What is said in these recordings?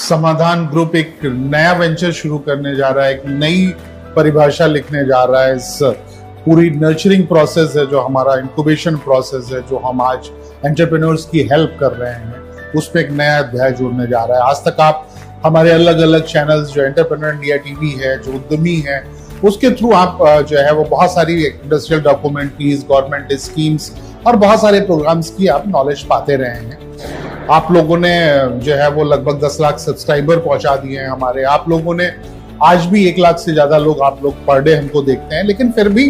समाधान ग्रुप एक नया वेंचर शुरू करने जा रहा है, एक नई परिभाषा लिखने जा रहा है। इस पूरी नर्चरिंग प्रोसेस है, जो हमारा इंक्यूबेशन प्रोसेस है, जो हम आज एंटरप्रेन्योर्स की हेल्प कर रहे हैं, उसमें एक नया अध्याय जुड़ने जा रहा है। आज तक आप हमारे अलग अलग चैनल्स, जो एंटरप्रेन्योर इंडिया टीवी है, जो उद्यमी है, उसके थ्रू आप जो है वो बहुत सारी इंडस्ट्रियल डॉक्यूमेंट्रीज, गवर्नमेंट स्कीम्स और बहुत सारे प्रोग्राम्स की आप नॉलेज पाते रहे हैं। आप लोगों ने जो है वो लगभग 10 लाख सब्सक्राइबर पहुंचा दिए हैं हमारे। आप लोगों ने आज भी 1 लाख से ज्यादा लोग आप लोग पर डे हमको देखते हैं, लेकिन फिर भी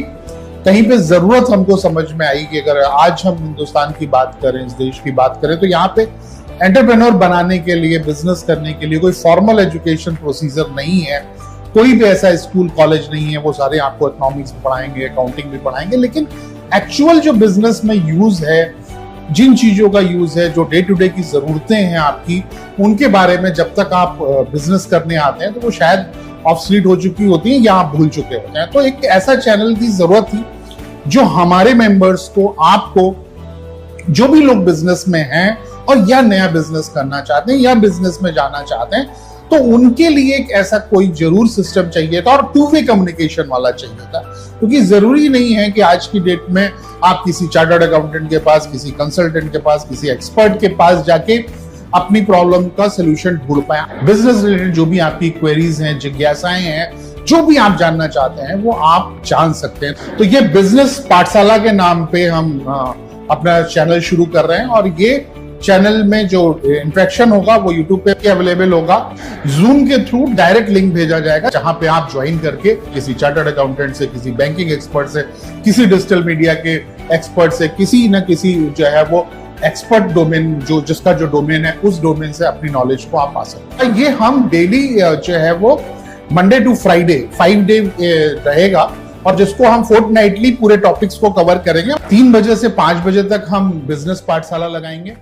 कहीं पे जरूरत हमको समझ में आई कि अगर आज हम हिंदुस्तान की बात करें, इस देश की बात करें, तो यहाँ पे एंटरप्रेन्योर बनाने के लिए, बिजनेस करने के लिए कोई फॉर्मल एजुकेशन प्रोसीजर नहीं है। कोई भी ऐसा स्कूल कॉलेज नहीं है। वो सारे आपको इकोनॉमिक्स भी पढ़ाएंगे, अकाउंटिंग भी पढ़ाएंगे, लेकिन एक्चुअल जो बिजनेस में यूज है, जिन चीजों का यूज है, जो डे टू डे की जरूरतें हैं आपकी, उनके बारे में जब तक आप बिजनेस करने आते हैं तो वो शायद ऑब्सलीट हो चुकी होती है या आप भूल चुके होते हैं। तो एक ऐसा चैनल की जरूरत थी जो हमारे मेंबर्स को, आपको, जो भी लोग बिजनेस में हैं और या नया बिजनेस करना चाहते हैं या बिजनेस में जाना चाहते हैं, तो उनके लिए एक ऐसा कोई जरूर सिस्टम चाहिए था, और टू वे कम्युनिकेशन वाला चाहिए था। क्योंकि जरूरी नहीं है कि आज की डेट में आप किसी चार्टर्ड अकाउंटेंट के पास, किसी कंसल्टेंट के पास, किसी एक्सपर्ट के पास जाके अपनी प्रॉब्लम का सोल्यूशन ढूंढ पाए। बिजनेस रिलेटेड जो भी आपकी क्वेरीज हैं, जिज्ञासाएं हैं, जो भी आप जानना चाहते हैं, वो आप जान सकते हैं। तो ये बिजनेस पाठशाला के नाम पे हम अपना चैनल शुरू कर रहे हैं, और ये चैनल में जो इंटरेक्शन होगा वो यूट्यूब पे अवेलेबल होगा। जूम के थ्रू डायरेक्ट लिंक भेजा जाएगा, जहां पे आप ज्वाइन करके किसी चार्टर्ड अकाउंटेंट से, किसी बैंकिंग एक्सपर्ट से, किसी डिजिटल मीडिया के एक्सपर्ट से, किसी न किसी जो है वो एक्सपर्ट डोमेन, जो जिसका जो डोमेन है, उस डोमेन से अपनी नॉलेज को आप पा सकते हैं। ये हम डेली जो है वो मंडे टू फ्राइडे 5 डे रहेगा, और जिसको हम फोर्टनाइटली पूरे टॉपिक्स को कवर करेंगे। 3 बजे से 5 बजे तक हम बिजनेस पाठशाला लगाएंगे।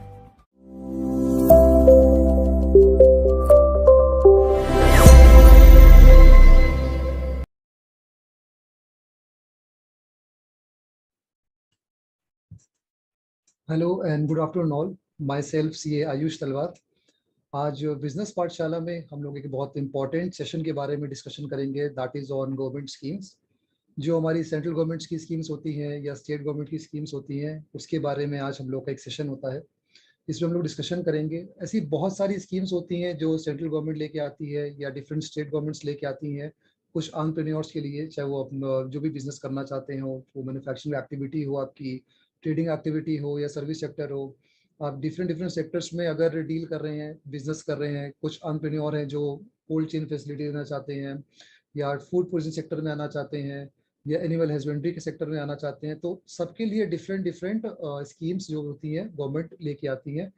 Hello and good afternoon all. My self CA Ayush तलवार। आज बिजनेस पाठशाला में हम लोग एक बहुत इंपॉर्टेंट सेशन के बारे में डिस्कशन करेंगे, that is on government schemes. जो हमारी सेंट्रल गवर्नमेंट की स्कीम्स होती हैं या स्टेट गवर्नमेंट की स्कीम्स होती हैं, उसके बारे में आज हम लोग का एक सेशन होता है। इसमें हम लोग डिस्कशन करेंगे। ऐसी बहुत सारी स्कीम्स होती हैं जो सेंट्रल गवर्नमेंट लेके आती है या डिफरेंट स्टेट गवर्नमेंट्स लेके आती हैं कुछ एंटरप्रेन्योर्स के लिए, चाहे वो जो भी बिजनेस करना चाहते हो, वो मैन्युफैक्चरिंग एक्टिविटी हो, आपकी ट्रेडिंग एक्टिविटी हो या सर्विस सेक्टर हो। आप डिफरेंट डिफरेंट सेक्टर्स में अगर डील कर रहे हैं, बिजनेस कर रहे हैं। कुछ एंटरप्रेन्योर हैं जो कोल्ड चेन फैसिलिटी देना चाहते हैं, या फूड प्रोसेसिंग सेक्टर में आना चाहते हैं, या एनिमल हस्बेंड्री के सेक्टर में आना चाहते हैं। तो सबके लिए डिफरेंट डिफरेंट स्कीम्स जो होती हैं गवर्नमेंट लेके आती है।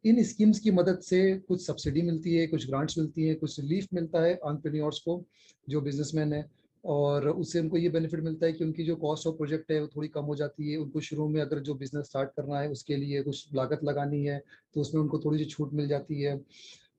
इन स्कीम्स की मदद से कुछ सब्सिडी मिलती है, कुछ ग्रांट्स मिलती है, कुछ रिलीफ मिलता है एंटरप्रेन्योर्स को, जो बिजनेसमैन है। और उससे उनको ये बेनिफिट मिलता है कि उनकी जो कॉस्ट ऑफ प्रोजेक्ट है वो थोड़ी कम हो जाती है। उनको शुरू में अगर जो बिजनेस स्टार्ट करना है उसके लिए कुछ लागत लगानी है तो उसमें उनको थोड़ी सी छूट मिल जाती है।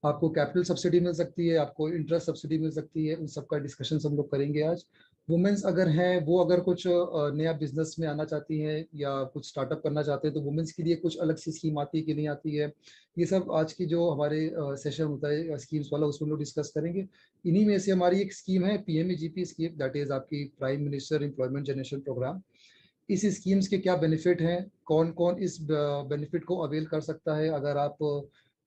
आपको कैपिटल सब्सिडी मिल सकती है, आपको इंटरेस्ट सब्सिडी मिल सकती है। उन सब का डिस्कशन हम लोग करेंगे आज। वुमेन्स अगर हैं, वो अगर कुछ नया बिजनेस में आना चाहती हैं या कुछ स्टार्टअप करना चाहते हैं, तो वुमेन्स के लिए कुछ अलग सी स्कीम आती है कि नहीं आती है, ये सब आज की जो हमारे सेशन होता है स्कीम्स वाला, उसमें लोग डिस्कस करेंगे। इन्हीं में से हमारी एक स्कीम है PMEGP स्कीम, दैट इज आपकी prime minister employment generation programme. इस स्कीम्स के क्या बेनिफिट हैं, कौन कौन इस बेनिफिट को अवेल कर सकता है। अगर आप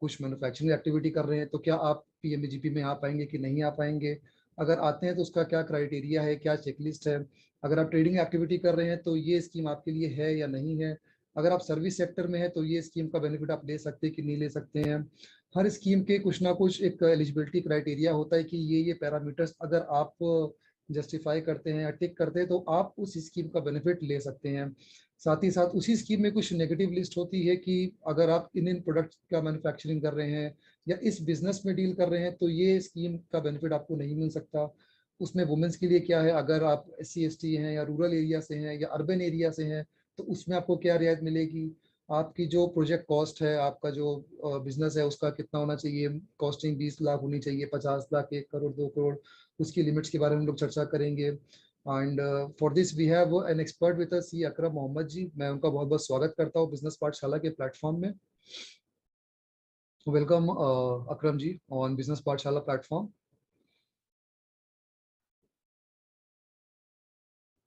कुछ मैन्युफैक्चरिंग एक्टिविटी कर रहे हैं तो क्या आप PMEGP में आ पाएंगे कि नहीं आ पाएंगे। अगर आते हैं तो उसका क्या क्राइटेरिया है, क्या चेकलिस्ट है। अगर आप ट्रेडिंग एक्टिविटी कर रहे हैं तो ये स्कीम आपके लिए है या नहीं है। अगर आप सर्विस सेक्टर में है तो ये स्कीम का बेनिफिट आप ले सकते हैं कि नहीं ले सकते हैं। हर स्कीम के कुछ ना कुछ एक एलिजिबिलिटी क्राइटेरिया होता है कि ये पैरामीटर्स अगर आप जस्टिफाई करते हैं या टिक करते हैं तो आप उस स्कीम का बेनिफिट ले सकते हैं। साथ ही साथ उसी स्कीम में कुछ नेगेटिव लिस्ट होती है कि अगर आप इन प्रोडक्ट का मैन्युफैक्चरिंग कर रहे हैं या इस बिजनेस में डील कर रहे हैं तो ये स्कीम का बेनिफिट आपको नहीं मिल सकता। उसमें वुमेन्स के लिए क्या है, अगर आप SC ST हैं या रूरल एरिया से हैं या अर्बन एरिया से हैं तो उसमें आपको क्या रियायत मिलेगी। आपकी जो प्रोजेक्ट कॉस्ट है, आपका जो बिजनेस है, उसका कितना होना चाहिए। कॉस्टिंग 20 लाख होनी चाहिए, 50 लाख, 1 करोड़, 2 करोड़, उसकी लिमिट्स के बारे में हम लोग चर्चा करेंगे। And for this we have an expert with us, Akram Mohammad ji. मैं उनका बहुत बहुत स्वागत करता हूँ बिजनेस पाठशाला के प्लेटफॉर्म में। Welcome, Akram ji, on Business Pathshala platform.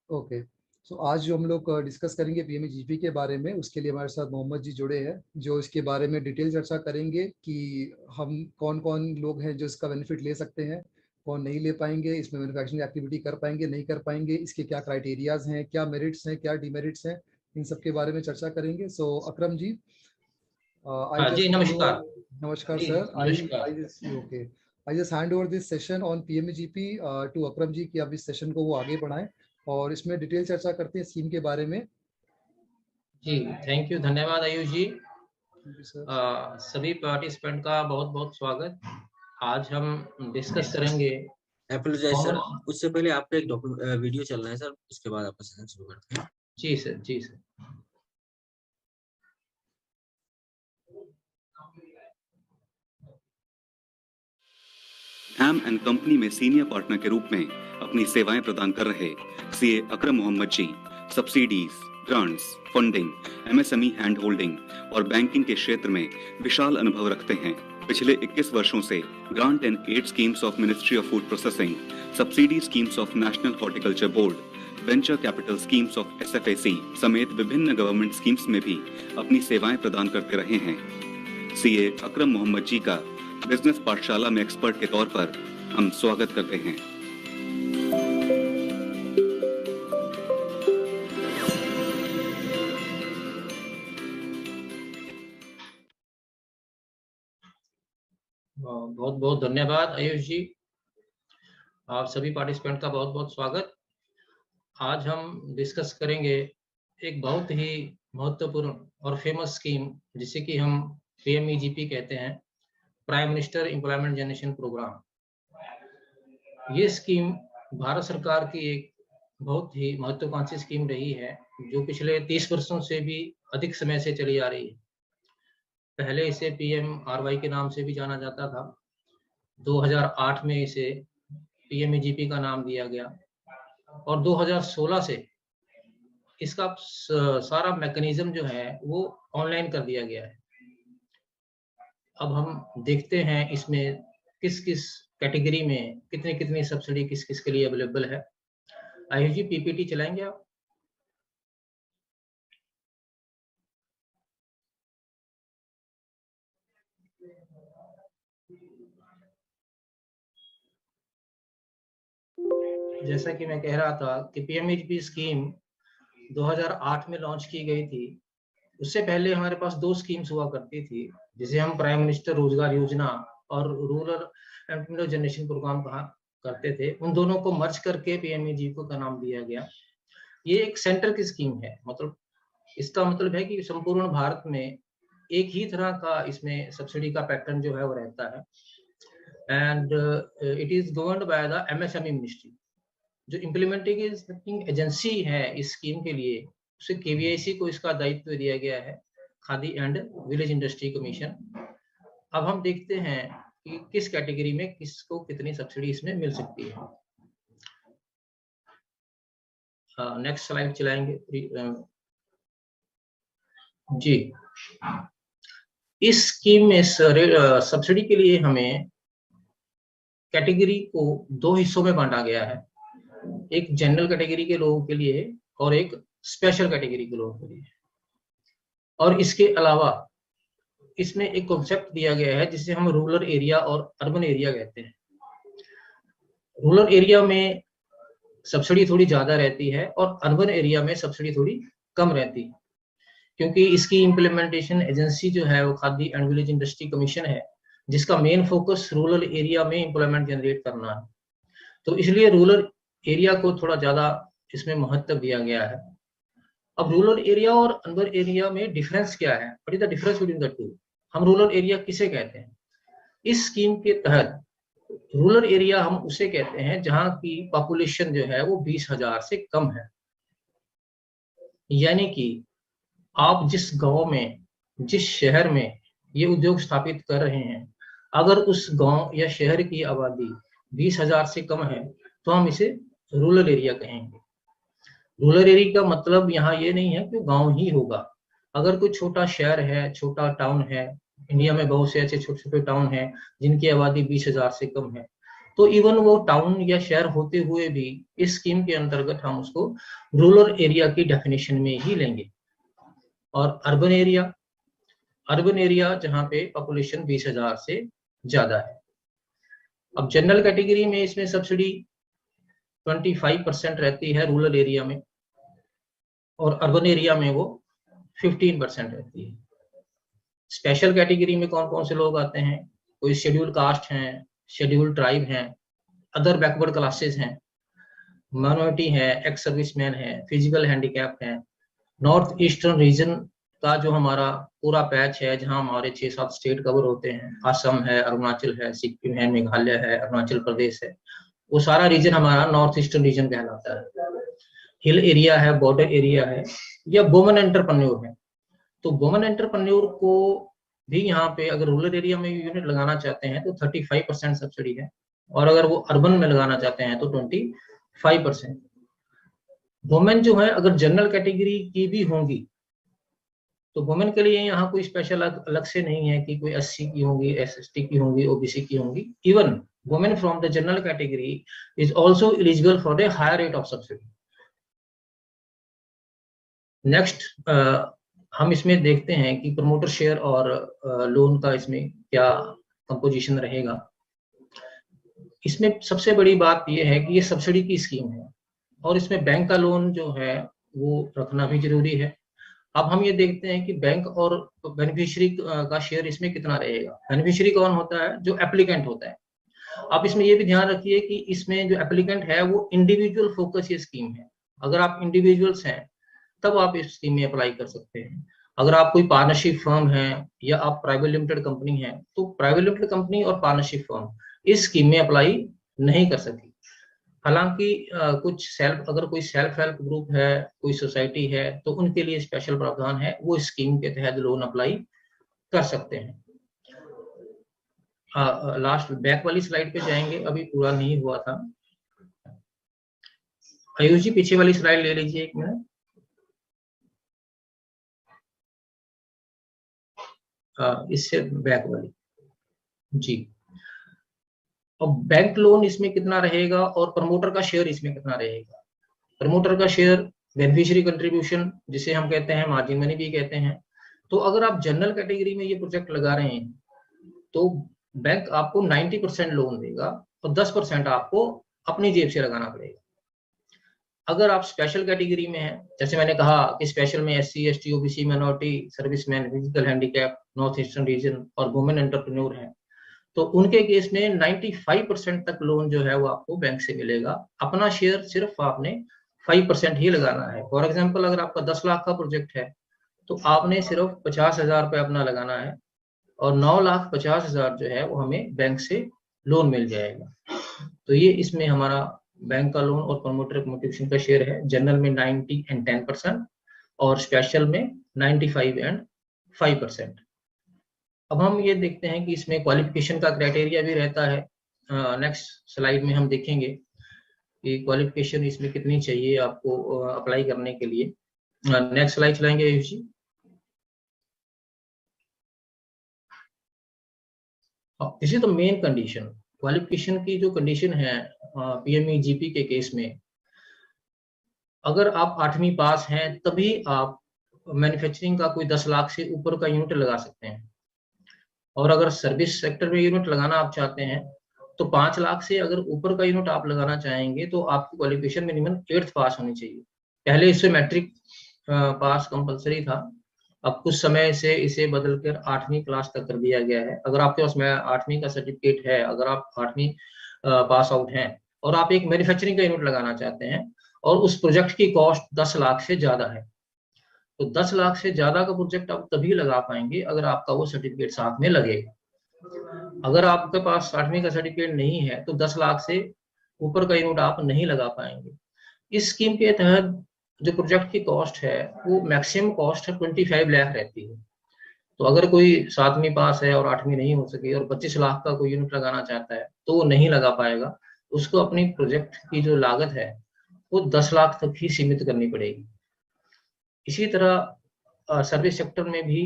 Okay, so आज जो हम लोग डिस्कस करेंगे पीएमईजीपी के बारे में, उसके लिए हमारे साथ मोहम्मद जी जुड़े हैं, जो इसके बारे में डिटेल चर्चा करेंगे कि हम कौन कौन लोग हैं जो इसका बेनिफिट ले सकते हैं, कौन नहीं ले पाएंगे, इसमें मैन्युफैक्चरिंग एक्टिविटी कर पाएंगे नहीं कर पाएंगे, इसके क्या क्राइटेरियाज हैं, क्या मेरिट्स हैं, क्या डिमेरिट्स हैं, इन सब के बारे में चर्चा करेंगे. सो अकरम जी, हाँ जी, नमस्कार. नमस्कार जी, सर. नमस्कार. Okay, I just hand over this session on PMEGP to Akram ji कि आप इस सेशन को वो आगे बढ़ाएं और इसमें डिटेल चर्चा करते हैं स्कीम के बारे में. जी, थैंक यू, धन्यवाद आयुष जी. सर, सभी पार्टिसिपेंट का बहुत बहुत स्वागत. आज हम डिस्कस करेंगे. एप्रोलोजाइज सर, उससे पहले आपका एक वीडियो चल रहा है सर, उसके बाद आपका सेशन शुरू करते हैं. जी सर, जी सर. हैम एंड कंपनी में सीनियर पार्टनर के रूप में अपनी सेवाएं प्रदान कर रहे CA Akram Mohammad ji subsidies, grants, funding, MSME hand holding और बैंकिंग के क्षेत्र में विशाल अनुभव रखते हैं. पिछले 21 वर्षों से grant and aid schemes of ministry of food processing, subsidy schemes of national horticulture board, venture capital schemes of SFAC समेत विभिन्न गवर्नमेंट स्कीम्स में भी अपनी सेवाएं प्रदान करते रहे हैं. सीए अकरम मोहम्मद जी का बिजनेस पाठशाला में एक्सपर्ट के तौर पर हम स्वागत करते हैं. बहुत बहुत धन्यवाद आयुष जी. आप सभी पार्टिसिपेंट का बहुत बहुत स्वागत. आज हम डिस्कस करेंगे एक बहुत ही महत्वपूर्ण और फेमस स्कीम जिसे कि हम पीएमईजीपी कहते हैं, prime minister employment generation programme. ये स्कीम भारत सरकार की एक बहुत ही महत्वाकांक्षी स्कीम रही है, जो पिछले 30 वर्षों से भी अधिक समय से चली आ रही है. पहले इसे पीएमआरवाई के नाम से भी जाना जाता था. 2008 में इसे पीएमईजीपी का नाम दिया गया और 2016 से इसका सारा मैकेनिज्म जो है वो ऑनलाइन कर दिया गया है. अब हम देखते हैं इसमें किस किस कैटेगरी में कितनी कितनी सब्सिडी किस किस के लिए अवेलेबल है. आयुष जी, पीपीटी चलाएंगे आप? जैसा कि मैं कह रहा था कि पीएमईजीपी स्कीम 2008 में लॉन्च की गई थी. उससे पहले हमारे पास 2 स्कीम्स हुआ करती थी, जिसे हम प्राइम मिनिस्टर रोजगार योजना और रूरल एम्प्लॉयमेंट जनरेशन प्रोग्राम कहा करते थे. उन दोनों को मर्ज करके पीएमईजीपी का नाम दिया गया. ये एक सेंटर की स्कीम है, मतलब इसका मतलब है कि संपूर्ण भारत में एक ही तरह का इसमें सब्सिडी का पैटर्न जो है वो रहता है. And it is governed by the MSME ministry. जो इम्प्लीमेंटिंग एजेंसी है इस स्कीम के लिए, उसे केवीआईसी को इसका दायित्व दिया गया है, khadi and village industry commission. अब हम देखते हैं कि किस कैटेगरी में किसको कितनी सब्सिडी इसमें मिल सकती है. नेक्स्ट स्लाइड चलाएंगे जी. इस स्कीम में सब्सिडी के लिए हमें कैटेगरी को 2 हिस्सों में बांटा गया है. एक जनरल कैटेगरी के लोगों के लिए और एक स्पेशल कैटेगरी के लोगों के लिए. और इसके अलावा इसमें एक कॉन्सेप्ट दिया गया है जिसे हम रूरल एरिया और अर्बन एरिया कहते हैं. रूरल एरिया में सब्सिडी थोड़ी ज्यादा रहती है और अर्बन एरिया में सब्सिडी थोड़ी कम रहती है, क्योंकि इसकी इम्प्लीमेंटेशन एजेंसी जो है वो khadi and village industry commission है, जिसका मेन फोकस रूरल एरिया में एम्प्लॉयमेंट जनरेट करना है. तो इसलिए रूरल एरिया को थोड़ा ज्यादा इसमें महत्व दिया गया है. अब रूरल एरिया और अर्बन एरिया में डिफरेंस क्या है? What is the difference between the two? हम रूरल एरिया किसे कहते हैं? इस स्कीम के तहत रूरल एरिया हम उसे कहते हैं जहां की पॉपुलेशन जो है वो 20,000 से कम है. यानी कि आप जिस गांव में, जिस शहर में ये उद्योग स्थापित कर रहे हैं, अगर उस गांव या शहर की आबादी 20,000 से कम है तो हम इसे रूरल एरिया कहेंगे. रूरल एरिया का मतलब यहाँ ये नहीं है कि गांव ही होगा. अगर कोई छोटा शहर है, छोटा टाउन है, इंडिया में बहुत से ऐसे छोटे छोटे टाउन हैं जिनकी आबादी 20,000 से कम है, तो इवन वो टाउन या शहर होते हुए भी इस स्कीम के अंतर्गत हम उसको रूरल एरिया की डेफिनेशन में ही लेंगे। और अर्बन एरिया जहाँ पे पॉपुलेशन 20,000 से ज्यादा है। अब जनरल कैटेगरी में इसमें सब्सिडी 25% रहती है रूरल एरिया में, और अर्बन एरिया में वो 15% रहती है। स्पेशल कैटेगरी में कौन कौन से लोग आते हैं? कोई शेड्यूल कास्ट हैं, शेड्यूल ट्राइब हैं, अदर बैकवर्ड क्लासेस हैं, माइनॉरिटी है, एक्स सर्विसमैन है, फिजिकल हैंडीकैप है। नॉर्थ ईस्टर्न रीजन का जो हमारा पूरा पैच है, जहां हमारे 6-7 स्टेट कवर होते हैं, असम है, अरुणाचल है, सिक्किम है, मेघालय है, अरुणाचल प्रदेश है, वो सारा रीजन हमारा नॉर्थ ईस्टर्न रीजन कहलाता है। हिल एरिया है, बॉर्डर एरिया है, या वुमेन एंटरप्रेन्योर है। तो वुमेन एंटरप्रेन्योर को भी यहाँ पे अगर रूरल एरिया में यूनिट लगाना चाहते हैं तो 35% सब्सिडी है, और अगर वो अर्बन में लगाना चाहते हैं तो 25%। वुमेन जो है अगर जनरल कैटेगरी की भी होंगी तो वुमेन के लिए यहाँ कोई स्पेशल अलग से नहीं है कि कोई 80 की होंगी, SST की होंगी, OBC की होंगी। Even women from the general category is also eligible for the higher rate of subsidy. Next हम इसमें देखते हैं कि प्रमोटर शेयर और लोन का इसमें क्या कंपोजिशन रहेगा। इसमें सबसे बड़ी बात यह है कि ये सब्सिडी की स्कीम है और इसमें बैंक का लोन जो है वो रखना भी जरूरी है। अब हम ये देखते हैं कि बैंक और बेनिफिशियरी का शेयर इसमें कितना रहेगा। बेनिफिशियरी कौन होता है? जो एप्लीकेंट होता है। आप इसमें ये भी ध्यान रखिए कि इसमें जो एप्लीकेंट है वो इंडिविजुअल फोकस ये स्कीम है। अगर आप इंडिविजुअल्स हैं तब आप इस स्कीम में अप्लाई कर सकते हैं। अगर आप कोई पार्टनरशिप फर्म है या आप प्राइवेट लिमिटेड कंपनी है तो प्राइवेट लिमिटेड कंपनी और पार्टनरशिप फर्म इस स्कीम में अप्लाई नहीं कर सकती। हालांकि अगर कोई सेल्फ हेल्प ग्रुप है, कोई सोसाइटी है, तो उनके लिए स्पेशल प्रावधान है, वो स्कीम के तहत लोन अप्लाई कर सकते हैं। लास्ट बैक वाली स्लाइड पे जाएंगे, अभी पूरा नहीं हुआ था। आयुष जी पीछे वाली स्लाइड ले लीजिए 1 मिनट। इससे बैक वाली जी। अब बैंक लोन इसमें कितना रहेगा और प्रमोटर का शेयर इसमें कितना रहेगा? प्रमोटर का शेयर बेनिफिशियरी कंट्रीब्यूशन, जिसे हम कहते हैं मार्जिन मनी भी कहते हैं। तो अगर आप जनरल कैटेगरी में ये प्रोजेक्ट लगा रहे हैं तो बैंक आपको 90% लोन देगा और 10% आपको अपनी जेब से लगाना पड़ेगा। अगर आप स्पेशल कैटेगरी में हैं, जैसे मैंने कहा कि स्पेशल में SC, ST, OBC, minority, serviceman, physical handicap, north eastern region और वुमेन एंटरप्रेन्योर हैं, तो उनके केस में 95% तक लोन जो है वो आपको बैंक से मिलेगा। अपना शेयर सिर्फ आपने 5% ही लगाना है। फॉर एग्जांपल अगर आपका 10 लाख का प्रोजेक्ट है तो आपने सिर्फ 50,000 रुपये अपना लगाना है और 9,50,000 जो है वो हमें बैंक से लोन मिल जाएगा। तो ये इसमें हमारा बैंक का लोन और प्रमोटर कंट्रीब्यूशन का शेयर है। जनरल में 90 and 10% और स्पेशल में 95 and 5%। अब हम ये देखते हैं कि इसमें क्वालिफिकेशन का क्राइटेरिया भी रहता है। नेक्स्ट स्लाइड में हम देखेंगे कि क्वालिफिकेशन इसमें कितनी चाहिए आपको अप्लाई करने के लिए। नेक्स्ट स्लाइड चलाएंगे Ayush ji. This is the main condition. Qualification की जो कंडीशन है PME-GP के केस में, अगर आप 8वीं पास हैं तभी आप मैन्युफैक्चरिंग का कोई 10 लाख से ऊपर का यूनिट लगा सकते हैं। और अगर सर्विस सेक्टर में यूनिट लगाना आप चाहते हैं तो 5 लाख से अगर ऊपर का यूनिट आप लगाना चाहेंगे तो आपकी क्वालिफिकेशन मिनिमम 8th पास होनी चाहिए। पहले इससे मैट्रिक पास कंपलसरी था, अब कुछ समय से इसे बदलकर 8वीं क्लास तक कर दिया गया है। अगर आपके पास 8वीं का सर्टिफिकेट है, अगर आप 8वीं पास आउट हैं और आप एक मैन्युफैक्चरिंग का यूनिट लगाना चाहते हैं और उस प्रोजेक्ट की कॉस्ट 10 लाख से ज्यादा है, तो 10 लाख से ज्यादा का प्रोजेक्ट आप तभी लगा पाएंगे अगर आपका वो सर्टिफिकेट साथ में लगेगा। अगर आपके पास 8वीं का सर्टिफिकेट नहीं है तो 10 लाख से ऊपर का यूनिट आप नहीं लगा पाएंगे। इस स्कीम के तहत जो प्रोजेक्ट की कॉस्ट है वो मैक्सिमम कॉस्ट 25 लाख रहती है। तो अगर कोई 7वीं पास है और 8वीं नहीं हो सकी और 25 लाख का कोई यूनिट लगाना चाहता है तो वो नहीं लगा पाएगा। उसको अपनी प्रोजेक्ट की जो लागत है वो 10 लाख तक ही सीमित करनी पड़ेगी। इसी तरह सर्विस सेक्टर में भी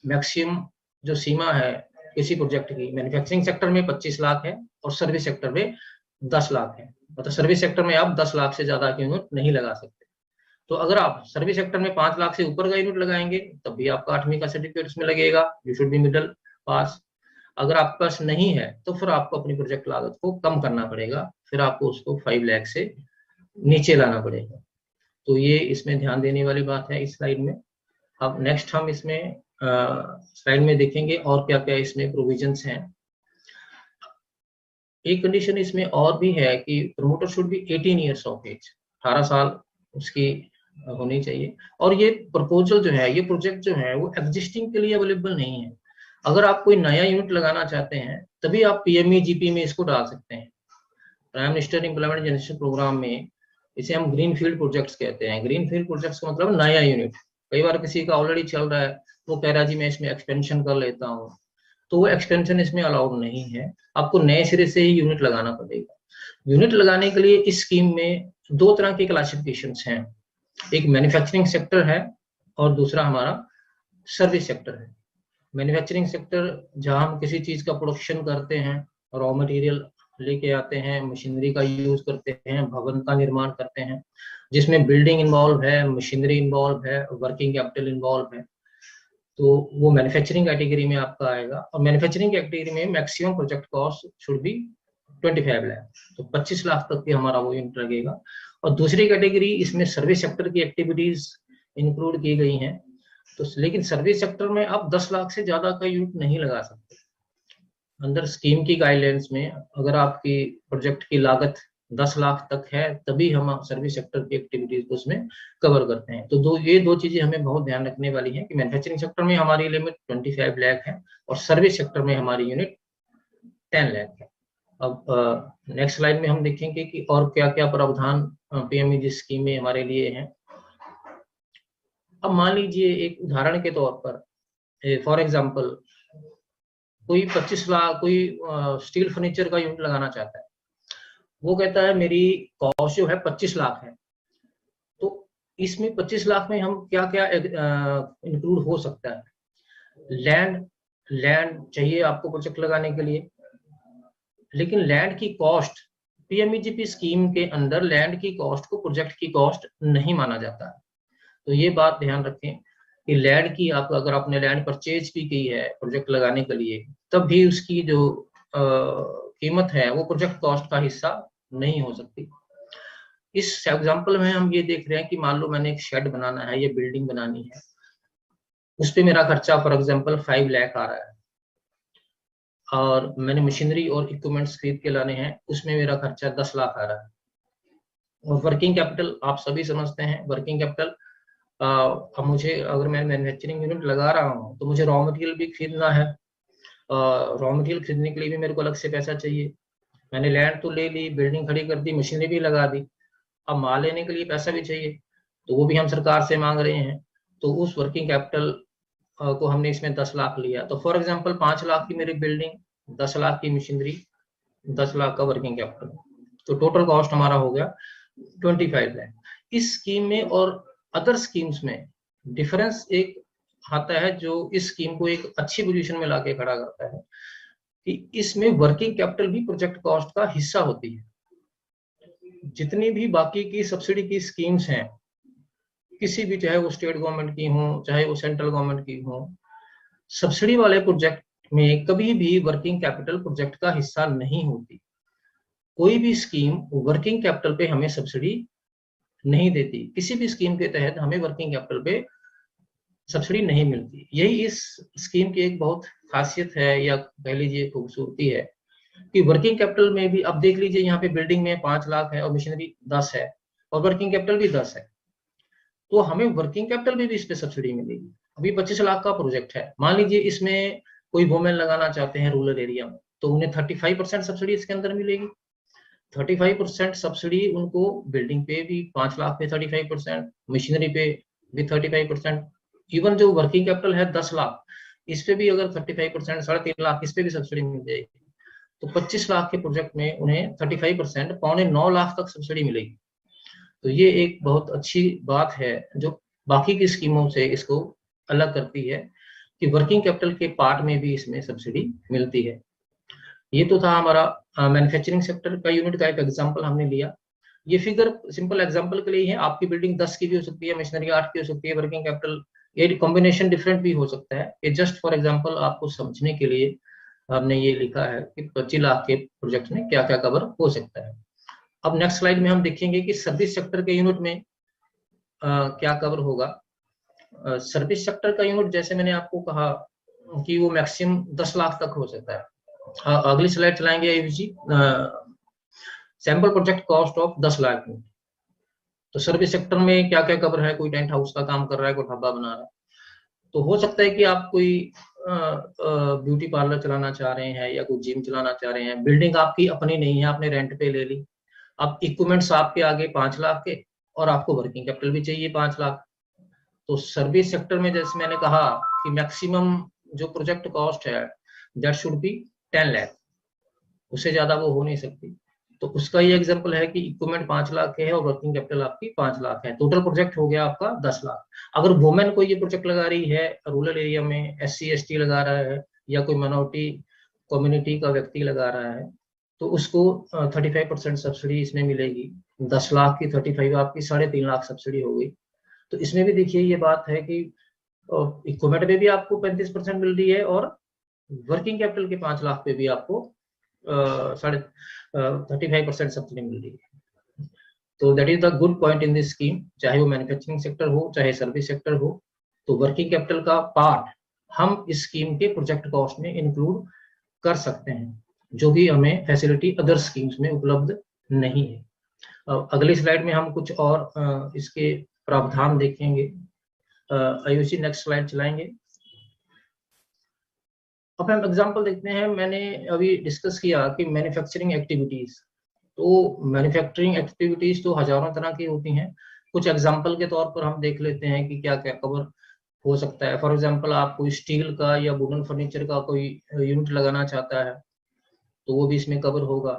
मैक्सिमम जो सीमा है किसी प्रोजेक्ट की, मैन्युफैक्चरिंग सेक्टर में 25 लाख है और सर्विस सेक्टर में 10 लाख है। मतलब सर्विस सेक्टर में आप 10 लाख से ज्यादा के यूनिट नहीं लगा सकते। तो अगर आप सर्विस सेक्टर में 5 लाख से ऊपर का यूनिट लगाएंगे तब भी आपका 8वीं का सर्टिफिकेट उसमें लगेगा, you should be middle pass. अगर आपके पास नहीं है तो फिर आपको अपनी प्रोजेक्ट लागत को कम करना पड़ेगा, फिर आपको उसको 5 लाख से नीचे लाना पड़ेगा। तो ये इसमें ध्यान देने वाली बात है इस स्लाइड में। अब नेक्स्ट हम इसमें स्लाइड में देखेंगे और क्या क्या इसमें प्रोविजंस हैं। एक कंडीशन इसमें और भी है कि promoter should be 18 years of age, 18 साल उसकी होनी चाहिए। और ये प्रपोजल जो है, ये प्रोजेक्ट जो है वो एग्जिस्टिंग के लिए अवेलेबल नहीं है। अगर आप कोई नया यूनिट लगाना चाहते हैं तभी आप PME-GP में इसको डाल सकते हैं, prime minister employment generation programme में। इसे हम ग्रीन फील्ड प्रोजेक्ट्स कहते हैं। ग्रीन फील्ड प्रोजेक्ट्स का मतलब नया यूनिट। कई बार किसी का ऑलरेडी चल रहा है, वो कह रहा है जी मैं इसमें एक्सपेंशन कर लेता हूँ, तो वो एक्सपेंशन इसमें अलाउड नहीं है, आपको नए सिरे से ही यूनिट लगाना पड़ेगा। यूनिट लगाने के लिए इस स्कीम में 2 तरह की क्लासिफिकेशंस हैं, एक मैन्युफैक्चरिंग सेक्टर है और दूसरा हमारा सर्विस सेक्टर है। मैन्युफैक्चरिंग सेक्टर जहां हम किसी चीज का प्रोडक्शन करते हैं, रॉ मटेरियल लेके आते हैं, मशीनरी का यूज करते हैं, भवन का निर्माण करते हैं, जिसमें बिल्डिंग इन्वॉल्व है, मशीनरी इन्वॉल्व है, वर्किंग कैपिटल इन्वॉल्व है, तो वो मैन्युफैक्चरिंग कैटेगरी में आपका आएगा। और मैन्युफैक्चरिंग कैटेगरी में maximum project cost should be 25 lakh, तो 25 लाख तक की हमारा वो यूनिट लगेगा। और दूसरी कैटेगरी इसमें सर्विस सेक्टर की एक्टिविटीज इंक्लूड की गई हैं, तो लेकिन सर्विस सेक्टर में आप 10 लाख से ज्यादा का यूनिट नहीं लगा सकते। अंदर स्कीम की गाइडलाइंस में अगर आपकी प्रोजेक्ट की लागत 10 लाख तक है तभी हम सर्विस सेक्टर की एक्टिविटीज को उसमें कवर करते हैं। तो ये दो चीजें हमें बहुत ध्यान रखने वाली हैं कि मैन्युफैक्चरिंग सेक्टर में हमारी लिमिट 25 लाख है और सर्विस सेक्टर में हमारी यूनिट 10 लाख है। अब नेक्स्ट स्लाइड में हम देखेंगे कि और क्या क्या प्रावधान PME स्कीम में हमारे लिए हैं। अब मान लीजिए एक उदाहरण के तौर पर, फॉर एग्जांपल कोई 25 लाख कोई स्टील फर्नीचर का यूनिट लगाना चाहता है, वो कहता है मेरी कॉस्ट जो है 25 लाख है, तो इसमें 25 लाख में हम क्या क्या इंक्लूड हो सकता है। लैंड चाहिए आपको प्रोजेक्ट लगाने के लिए, लेकिन लैंड की कॉस्ट PME-GP स्कीम के अंदर लैंड की कॉस्ट को प्रोजेक्ट की कॉस्ट नहीं माना जाता है। तो ये बात ध्यान रखें कि लैंड की आप अगर आपने लैंड परचेज भी की है प्रोजेक्ट लगाने के लिए, तब भी उसकी जो कीमत है वो प्रोजेक्ट कॉस्ट का हिस्सा नहीं हो सकती। इस एग्जांपल में हम ये देख रहे हैं कि मान लो मैंने एक शेड बनाना है, ये बिल्डिंग बनानी है, उस पे मेरा खर्चा फॉर एग्जांपल 5 लाख आ रहा है, और मैंने मशीनरी और इक्विपमेंट्स खरीद के लाने हैं, उसमें मेरा खर्चा 10 लाख आ रहा है। और वर्किंग कैपिटल आप सभी समझते हैं, वर्किंग कैपिटल अब मुझे अगर मैं मैन्युफैक्चरिंग यूनिट लगा रहा हूँ तो मुझे रॉ मटेरियल भी खरीदना है, रॉ मटेरियल खरीदने के लिए भी मेरे को अलग से पैसा चाहिए। मैंने लैंड तो ले ली, बिल्डिंग खड़ी कर दी, मशीनरी भी लगा दी, अब माल लेने के लिए पैसा भी चाहिए, तो वो भी हम सरकार से मांग रहे हैं। तो उस वर्किंग कैपिटल को हमने इसमें 10 लाख लिया, तो फॉर एग्जांपल 5 लाख की मेरी बिल्डिंग, 10 लाख की मशीनरी, 10 लाख का वर्किंग कैपिटल, तो टोटल कॉस्ट हमारा हो गया 25 लाख। इस स्कीम में और अदर स्कीम्स में डिफरेंस एक आता है जो इस स्कीम को एक अच्छी पोजीशन में लाके खड़ा करता है कि इसमें वर्किंग कैपिटल भी प्रोजेक्ट कॉस्ट का हिस्सा होती है। जितनी भी बाकी की सब्सिडी की स्कीम्स हैं, किसी भी, चाहे वो स्टेट गवर्नमेंट की हो चाहे वो सेंट्रल गवर्नमेंट की हो, सब्सिडी वाले प्रोजेक्ट में कभी भी वर्किंग कैपिटल प्रोजेक्ट का हिस्सा नहीं होती। कोई भी स्कीम वर्किंग कैपिटल पे हमें सब्सिडी नहीं देती, किसी भी स्कीम के तहत हमें वर्किंग कैपिटल पे सब्सिडी नहीं मिलती। यही इस स्कीम की एक बहुत खासियत है या कह लीजिए खूबसूरती है कि वर्किंग कैपिटल में भी, अब देख लीजिए यहाँ पे बिल्डिंग में 5 लाख है और मशीनरी 10 है और वर्किंग कैपिटल भी 10 है, तो हमें वर्किंग कैपिटल में भी इस पे सब्सिडी मिलेगी। अभी 25 लाख का प्रोजेक्ट है, मान लीजिए इसमें कोई वुमेन लगाना चाहते हैं रूरल एरिया में, तो उन्हें 35% सब्सिडी इसके अंदर मिलेगी। 35% सब्सिडी उनको बिल्डिंग पे भी, 5 लाख पे 35%, मशीनरी पे भी 35%, इवन जो वर्किंग कैपिटल है 10 लाख, इस पे भी अगर 35%, 3.5 लाख इस पे भी सब्सिडी मिल जाएगी। तो 25 लाख के प्रोजेक्ट में उन्हें 35%, 8.25 लाख तक सब्सिडी मिलेगी। तो ये एक बहुत अच्छी बात है जो बाकी की स्कीमों से इसको अलग करती है कि वर्किंग कैपिटल के पार्ट में भी इसमें सब्सिडी मिलती है। ये तो था हमारा मैन्युफैक्चरिंग सेक्टर का यूनिट का एक एग्जांपल हमने लिया। ये फिगर सिंपल एग्जांपल के लिए है, आपकी बिल्डिंग 10 की भी हो सकती है, मशीनरी 8 की हो सकती है, वर्किंग कैपिटल ये कॉम्बिनेशन डिफरेंट भी हो सकता है। ये जस्ट फॉर एग्जांपल आपको समझने के लिए हमने ये लिखा है कि 25 लाख के प्रोजेक्ट में क्या क्या कवर हो सकता है। अब नेक्स्ट स्लाइड में हम देखेंगे कि सर्विस सेक्टर के यूनिट में क्या कवर होगा। सर्विस सेक्टर का यूनिट जैसे मैंने आपको कहा कि वो मैक्सिमम 10 लाख तक हो सकता है। अगली स्लाइड चलाएंगे Ayush ji. Sample project cost of 10 lakh unit. तो सर्विस सेक्टर में क्या क्या कवर है, कोई टेंट हाउस का काम कर रहा है, कोई ढाबा बना रहा है, तो हो सकता है कि आप कोई ब्यूटी पार्लर चलाना चाह रहे हैं या कोई जिम चलाना चाह रहे हैं। बिल्डिंग आपकी अपनी नहीं है, आपने रेंट पे ले ली। अब इक्विपमेंट्स आपके आगे 5 लाख के और आपको वर्किंग कैपिटल भी चाहिए 5 लाख। तो सर्विस सेक्टर में जैसे मैंने कहा कि मैक्सिमम जो प्रोजेक्ट कॉस्ट है दैट शुड बी 10 लाख, उससे ज्यादा वो हो नहीं सकती। तो उसका ये एग्जांपल है कि इक्विपमेंट 5 लाख के है और वर्किंग कैपिटल आपकी 5 लाख है, टोटल प्रोजेक्ट हो गया आपका 10 लाख। अगर वुमेन कोई ये प्रोजेक्ट लगा रही है रूरल एरिया में, SC ST लगा रहा है या कोई माइनॉरिटी कम्युनिटी का व्यक्ति लगा रहा है, तो उसको 35% सब्सिडी इसमें मिलेगी। 10 लाख की 35 आपकी 3.5 लाख सब्सिडी हो गई। तो इसमें भी देखिए ये बात है कि इक्विपमेंट पे भी आपको 35% मिल रही है और वर्किंग कैपिटल के 5 लाख पे भी आपको 35% सब्सिडी मिल रही है। तो that is the good point in this scheme, चाहे वो मैन्युफैक्चरिंग सेक्टर हो चाहे सर्विस सेक्टर हो। तो वर्किंग कैपिटल का पार्ट हम इस स्कीम के प्रोजेक्ट कॉस्ट में इंक्लूड कर सकते हैं, जो भी हमें फैसिलिटी अदर स्कीम्स में उपलब्ध नहीं है। अगली स्लाइड में हम कुछ और इसके प्रावधान देखेंगे। आयुष जी नेक्स्ट स्लाइड चलाएंगे। अब हम एग्जांपल देखते हैं। मैंने अभी डिस्कस किया कि मैन्युफैक्चरिंग एक्टिविटीज, तो मैन्युफैक्चरिंग एक्टिविटीज तो हजारों तरह की होती हैं। कुछ एग्जांपल के तौर पर हम देख लेते हैं कि क्या क्या कवर हो सकता है। फॉर एग्जांपल आप कोई स्टील का या वुडन फर्नीचर का कोई यूनिट लगाना चाहता है तो वो भी इसमें कवर होगा।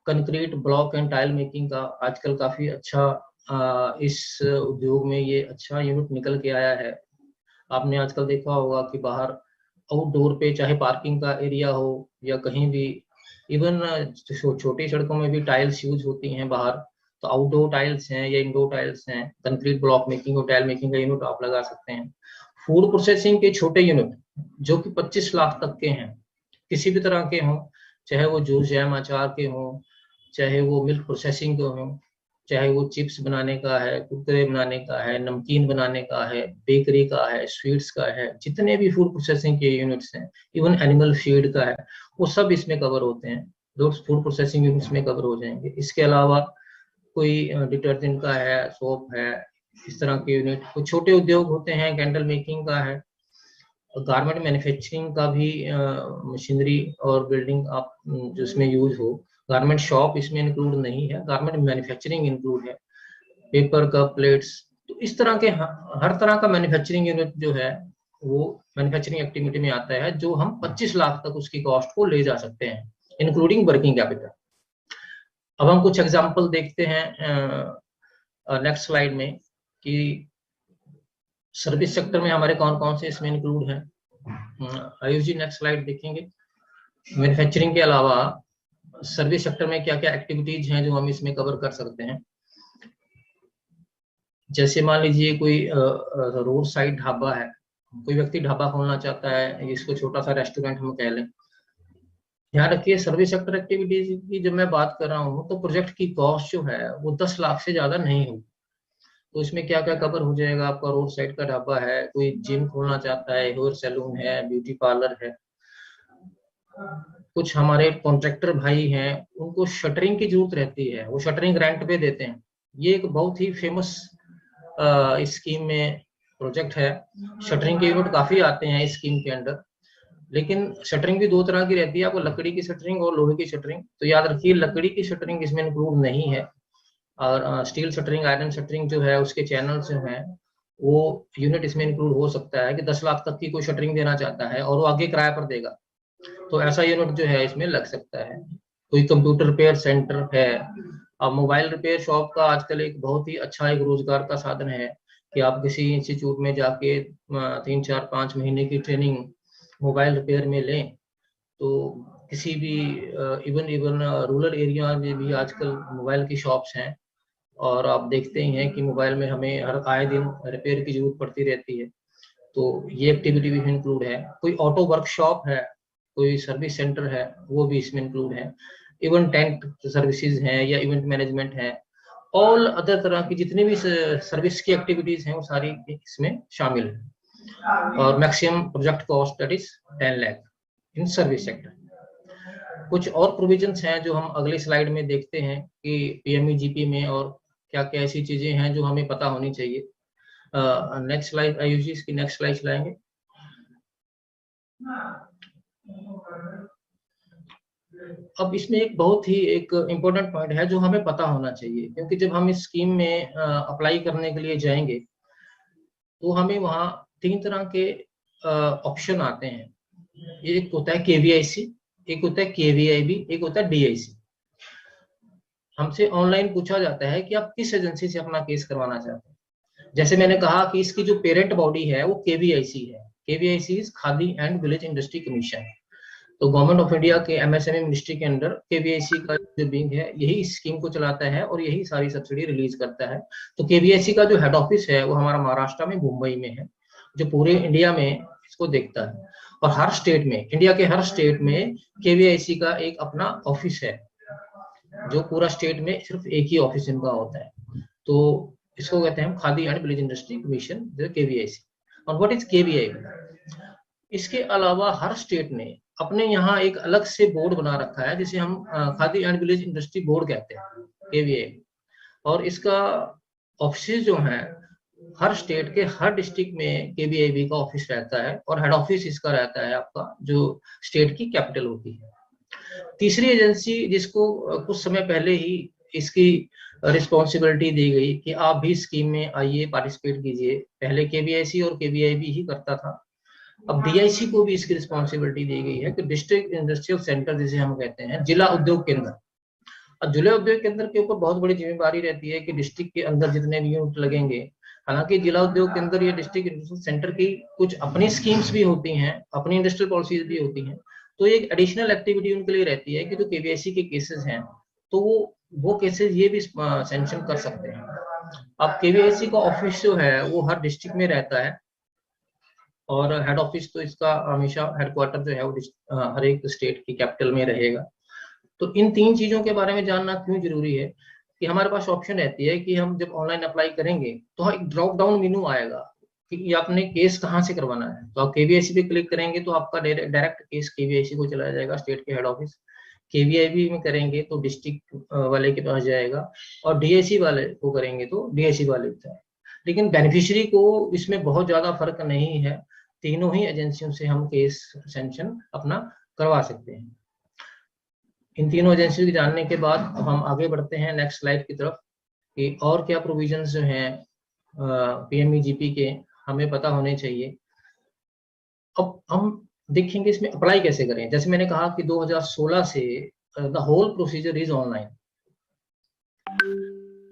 Concrete block and tile making का आजकल काफी अच्छा इस उद्योग में ये अच्छा यूनिट निकल के आया है। आपने आजकल देखा होगा कि बाहर आउटडोर पे चाहे पार्किंग का एरिया हो या कहीं भी, इवन छोटी सड़कों में भी टाइल्स यूज होती हैं बाहर, तो आउटडोर टाइल्स हैं या इंडोर टाइल्स हैं, कंक्रीट ब्लॉक मेकिंग और टाइल मेकिंग का यूनिट आप लगा सकते हैं। फूड प्रोसेसिंग के छोटे यूनिट जो कि 25 लाख तक के हैं, किसी भी तरह के हों, चाहे वो जूस जैम अचार के हों, चाहे वो मिल्क प्रोसेसिंग के हों, चाहे वो चिप्स बनाने का है, कुरकुरे बनाने का है, नमकीन बनाने का है, बेकरी का है, स्वीट्स का है, जितने भी फूड प्रोसेसिंग के यूनिट्स हैं, इवन एनिमल फीड का है, वो सब इसमें कवर होते हैं। दोस्त फूड प्रोसेसिंग यूनिट्स में कवर हो जाएंगे। इसके अलावा कोई डिटर्जेंट का है, सोप है, इस तरह के यूनिट। कुछ छोटे उद्योग होते हैं, कैंडल मेकिंग का है, गारमेंट मैन्युफैक्चरिंग का भी मशीनरी और बिल्डिंग आप जिसमें यूज हो। गारमेंट शॉप इसमें इंक्लूड नहीं है, गारमेंट मैन्युफैक्चरिंग इंक्लूड है। पेपर कप प्लेट्स, तो इस तरह के हर तरह का मैन्युफैक्चरिंग यूनिट जो है वो मैन्युफैक्चरिंग एक्टिविटी में आता है, जो हम 25 लाख तक उसकी कॉस्ट को ले जा सकते हैं, इंक्लूडिंग वर्किंग कैपिटल। अब हम कुछ एग्जांपल देखते हैं नेक्स्ट स्लाइड में कि सर्विस सेक्टर में हमारे कौन कौन से इसमें इंक्लूड हैं। आयुष जी नेक्स्ट स्लाइड देखेंगे। मैन्युफैक्चरिंग के अलावा सर्विस सेक्टर में क्या क्या एक्टिविटीज हैं जो हम इसमें कवर कर सकते हैं। जैसे मान लीजिए कोई रोड साइड ढाबा है, कोई व्यक्ति ढाबा खोलना चाहता है, इसको छोटा सा रेस्टोरेंट हम कह लें। ध्यान रखिए सर्विस सेक्टर एक्टिविटीज की जब मैं बात कर रहा हूँ तो प्रोजेक्ट की कॉस्ट जो है वो 10 लाख से ज्यादा नहीं होगी। तो इसमें क्या क्या कवर हो जाएगा। आपका रोड साइड का ढाबा है, कोई जिम खोलना चाहता है, हेयर सैलून है, ब्यूटी पार्लर है। कुछ हमारे कॉन्ट्रैक्टर भाई हैं, उनको शटरिंग की जरूरत रहती है, वो शटरिंग रेंट पे देते हैं। ये एक बहुत ही फेमस स्कीम में प्रोजेक्ट है। शटरिंग के यूनिट काफी आते हैं इस स्कीम के अंडर, लेकिन शटरिंग भी 2 तरह की रहती है, आपको लकड़ी की शटरिंग और लोहे की शटरिंग। तो याद रखिए लकड़ी की शटरिंग इसमें इंक्लूड नहीं है, और स्टील शटरिंग, आयरन शटरिंग जो है उसके चैनल्स जो हैं वो यूनिट इसमें इंक्लूड हो सकता है कि 10 लाख तक की कोई शटरिंग देना चाहता है और वो आगे किराए पर देगा, तो ऐसा यूनिट जो है इसमें लग सकता है। कोई कंप्यूटर रिपेयर सेंटर है, अब मोबाइल रिपेयर शॉप का आजकल एक बहुत ही अच्छा एक रोजगार का साधन है। कि आप किसी इंस्टीट्यूट में जाके 3-4-5 महीने की ट्रेनिंग मोबाइल रिपेयर में लें, तो किसी भी इवन रूरल एरिया में भी आजकल मोबाइल की शॉप्स हैं, और आप देखते ही हैं कि मोबाइल में हमें हर आए दिन रिपेयर की जरूरत पड़ती रहती है। तो ये एक्टिविटी भी इंक्लूड है। कोई ऑटो वर्कशॉप है, कोई सर्विस सेंटर है, वो भी इसमें इंक्लूड है। इवन टेंट सर्विसेज हैं या इवेंट मैनेजमेंट है, ऑल अदर तरह की जितनी भी सर्विस की एक्टिविटीज हैं वो सारी इसमें शामिल है। और maximum project cost that is 10 lakh in service sector. कुछ और प्रोविजंस हैं जो हम अगली स्लाइड में देखते हैं कि पीएमईजीपी में और क्या क्या ऐसी चीजें हैं जो हमें पता होनी चाहिए। नेक्स्ट स्लाइड आयुषी, इसकी नेक्स्ट स्लाइड चलाएंगे। अब इसमें एक बहुत ही एक इम्पोर्टेंट पॉइंट है जो हमें पता होना चाहिए, क्योंकि जब हम इस स्कीम में अप्लाई करने के लिए जाएंगे तो हमें वहाँ 3 तरह के ऑप्शन आते हैं। एक होता है केवीआईसी, एक होता है केवीआईबी, एक होता है डीआईसी। हमसे ऑनलाइन पूछा जाता है कि आप किस एजेंसी से अपना केस करवाना चाहते हैं। जैसे मैंने कहा कि इसकी जो पेरेंट बॉडी है वो केवीआईसी है। KVIC is khadi and village industry commission. तो गवर्नमेंट ऑफ इंडिया के एमएसएमई मिनिस्ट्री के अंडर केवीआईसी का जो विंग है यही इस स्कीम को चलाता है और यही सारी सब्सिडी रिलीज करता है। तो केवीआईसी का जो हेड ऑफिस है वो हमारा महाराष्ट्र में मुंबई में है, जो पूरे इंडिया में इसको देखता है। और हर स्टेट में, इंडिया के हर स्टेट में केवीआईसी का एक अपना ऑफिस है, जो पूरा स्टेट में सिर्फ एक ही ऑफिस इनका होता है। तो इसको कहते हैं हम khadi and village industry commission, जो केवीआईसी। और व्हाट इज केवीआईबी? इसके अलावा हर स्टेट ने अपने यहाँ एक अलग से बोर्ड बना रखा है जिसे हम khadi and village industry board कहते हैं, केवीआईबी। और इसका ऑफिस जो है हर स्टेट के हर डिस्ट्रिक्ट में केवीआईबी का ऑफिस रहता है, और हेड ऑफिस इसका रहता है आपका जो स्टेट की कैपिटल होती है। तीसरी एजेंसी जिसको कुछ समय पहले ही इसकी रिस्पॉन्सिबिलिटी दी गई कि आप भी स्कीम में आइए, पार्टिसिपेट कीजिए, पहले केवीआईसी और केवीआईबी ही करता था, अब डीआईसी को भी इसकी रिस्पॉन्सिबिलिटी दी गई है कि डिस्ट्रिक्ट इंडस्ट्रियल सेंटर जिसे हम कहते हैं, जिला उद्योग केंद्र। अब जिला उद्योग केंद्र के ऊपर बहुत बड़ी जिम्मेदारी रहती है कि डिस्ट्रिक्ट के अंदर जितने भी यूनिट लगेंगे, हालांकि जिला उद्योग केंद्र या डिस्ट्रिक्ट इंडस्ट्रियल सेंटर की कुछ अपनी स्कीम्स भी होती हैं, अपनी इंडस्ट्रियल पॉलिसीज भी होती हैं, तो एक एडिशनल एक्टिविटी उनके लिए रहती है कि जो केवीआईसी के केसेस हैं तो वो केसेस ये भी सैंक्शन कर सकते हैं। अब केवीआईसी का ऑफिस जो है वो हर डिस्ट्रिक्ट में रहता है, और हेड ऑफिस तो इसका हमेशा हेडक्वार्टर जो है वो हर एक स्टेट की कैपिटल में रहेगा। तो इन 3 चीजों के बारे में जानना क्यों जरूरी है कि हमारे पास ऑप्शन रहती है कि हम जब ऑनलाइन अप्लाई करेंगे तो एक ड्रॉप डाउन मेनू आएगा कि आपने केस कहाँ से करवाना है। तो आप केवीआईसी पे क्लिक करेंगे तो आपका डायरेक्ट केस केवीआईसी को चला जाएगा, स्टेट के हेड ऑफिस। केवीआईबी में करेंगे तो डिस्ट्रिक्ट वाले के पास जाएगा, और डीआईसी वाले को करेंगे तो डीआईसी वाले के पास। लेकिन बेनिफिशियरी को इसमें बहुत ज्यादा फर्क नहीं है, तीनों ही एजेंसियों से हम केस सैंक्शन अपना करवा सकते हैं। इन तीनों एजेंसियों को जानने के बाद अब हम आगे बढ़ते हैं नेक्स्ट स्लाइड की तरफ कि और क्या प्रोविजंस जो हैं पीएमईजीपी के हमें पता होने चाहिए। अब हम देखेंगे इसमें अप्लाई कैसे करें। जैसे मैंने कहा कि 2016 से the whole procedure is online.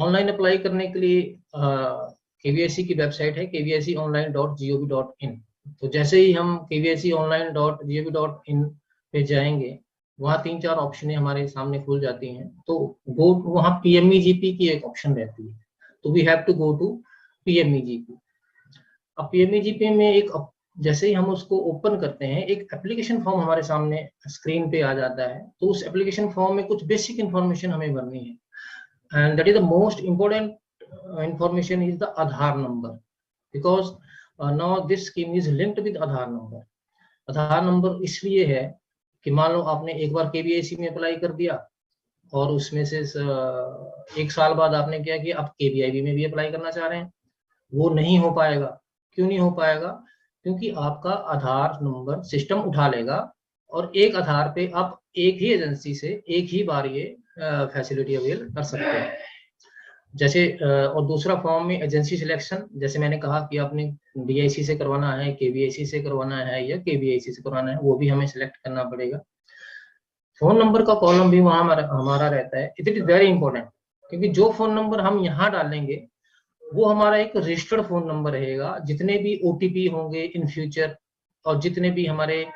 Online apply करने के लिए केवीआईसी की वेबसाइट है kviconline.gov.in। तो जैसे ही हम kviconline.gov.in पे जाएंगे, वहाँ 3-4 ऑप्शन हमारे सामने खुल जाती हैं। तो वहाँ पीएमईजीपी की एक ऑप्शन रहती है, तो we have to go to PMEGP. अब पीएमईजीपी में एक जैसे ही हम उसको ओपन करते हैं, एक एप्लीकेशन फॉर्म हमारे सामने स्क्रीन पे आ जाता है। तो उस एप्लीकेशन फॉर्म में कुछ बेसिक इंफॉर्मेशन हमें भरनी है, and that is the most important information is the Aadhaar number, because now this scheme is linked with Aadhaar number. Aadhaar number इसलिए है कि मान लो आपने एक बार केवीआईसी में अप्लाई कर दिया और उसमें से 1 साल बाद आपने क्या किया, अब केवीआईबी में भी अप्लाई करना चाह रहे हैं, वो नहीं हो पाएगा। क्यों नहीं हो पाएगा? क्योंकि आपका आधार नंबर सिस्टम उठा लेगा और एक आधार पे आप एक ही एजेंसी से एक ही बार ये फैसिलिटी अवेल कर सकते हैं। जैसे और दूसरा फॉर्म में एजेंसी सिलेक्शन, जैसे मैंने कहा कि आपने डीआईसी से करवाना है, केवीआईसी से करवाना है या केवीआईसी से करवाना है, वो भी हमें सिलेक्ट करना पड़ेगा। फोन नंबर का कॉलम भी वहाँ हमारा रहता है। इट इज वेरी इंपॉर्टेंट, क्योंकि जो फोन नंबर हम यहाँ डालेंगे वो हमारा एक रजिस्टर्ड फोन नंबर रहेगा। जितने भी OTP होंगे इन फ्यूचर और जितने भी हमारे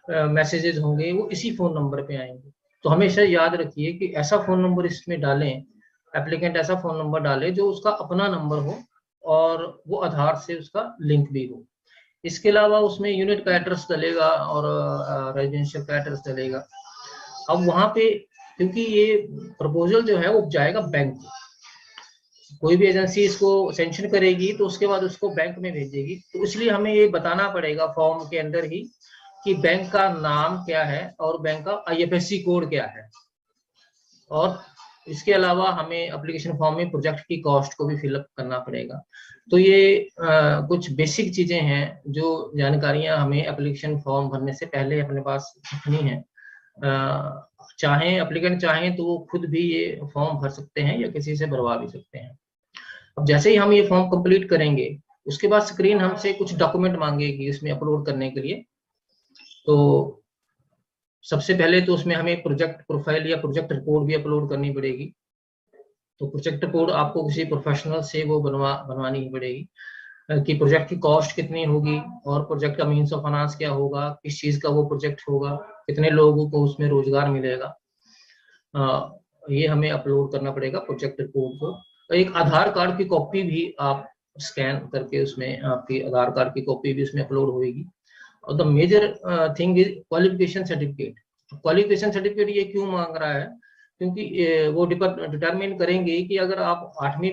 मैसेजेस होंगे वो इसी फोन नंबर पे आएंगे। तो हमेशा याद रखिए कि ऐसा फोन नंबर इसमें डालें, एप्लीकेंट ऐसा फोन नंबर डाले जो उसका अपना नंबर हो और वो आधार से उसका लिंक भी हो। इसके अलावा उसमें यूनिट का एड्रेस डलेगा और रेजिडेंशियल का एड्रेस डलेगा। अब वहां पे क्योंकि ये प्रपोजल जो है वो जाएगा बैंक, कोई भी एजेंसी इसको सेंक्शन करेगी तो उसके बाद उसको बैंक में भेजेगी, तो इसलिए हमें ये बताना पड़ेगा फॉर्म के अंदर ही कि बैंक का नाम क्या है और बैंक का IFSC कोड क्या है। और इसके अलावा हमें एप्लीकेशन फॉर्म में प्रोजेक्ट की कॉस्ट को भी फिलअप करना पड़ेगा। तो ये कुछ बेसिक चीजें हैं जो जानकारियां हमें एप्लीकेशन फॉर्म भरने से पहले अपने पास रखनी है। चाहे एप्लीकेंट चाहें तो वो खुद भी ये फॉर्म भर सकते हैं या किसी से भरवा भी सकते हैं। अब जैसे ही हम ये फॉर्म कंप्लीट करेंगे उसके बाद स्क्रीन हमसे कुछ डॉक्यूमेंट मांगेगी उसमें अपलोड करने के लिए। तो सबसे पहले तो उसमें हमें प्रोजेक्ट प्रोफाइल या प्रोजेक्ट रिपोर्ट भी अपलोड करनी पड़ेगी। तो प्रोजेक्ट रिपोर्ट आपको किसी प्रोफेशनल से वो बनवानी ही पड़ेगी कि प्रोजेक्ट की कॉस्ट कितनी होगी और प्रोजेक्ट का मीन्स ऑफ फाइनेंस क्या होगा, किस चीज का वो प्रोजेक्ट होगा, कितने लोगों को उसमें रोजगार मिलेगा। ये हमें अपलोड करना पड़ेगा प्रोजेक्ट रिपोर्ट को। तो एक आधार कार्ड की कॉपी भी आप स्कैन करके उसमें आपकी आधार कार्ड की कॉपी भी उसमें अपलोड होगी। और the major thing is qualification certificate. Qualification certificate ये क्यों मांग रहा है, क्योंकि वो डिटरमिन करेंगे कि अगर आप 8वीं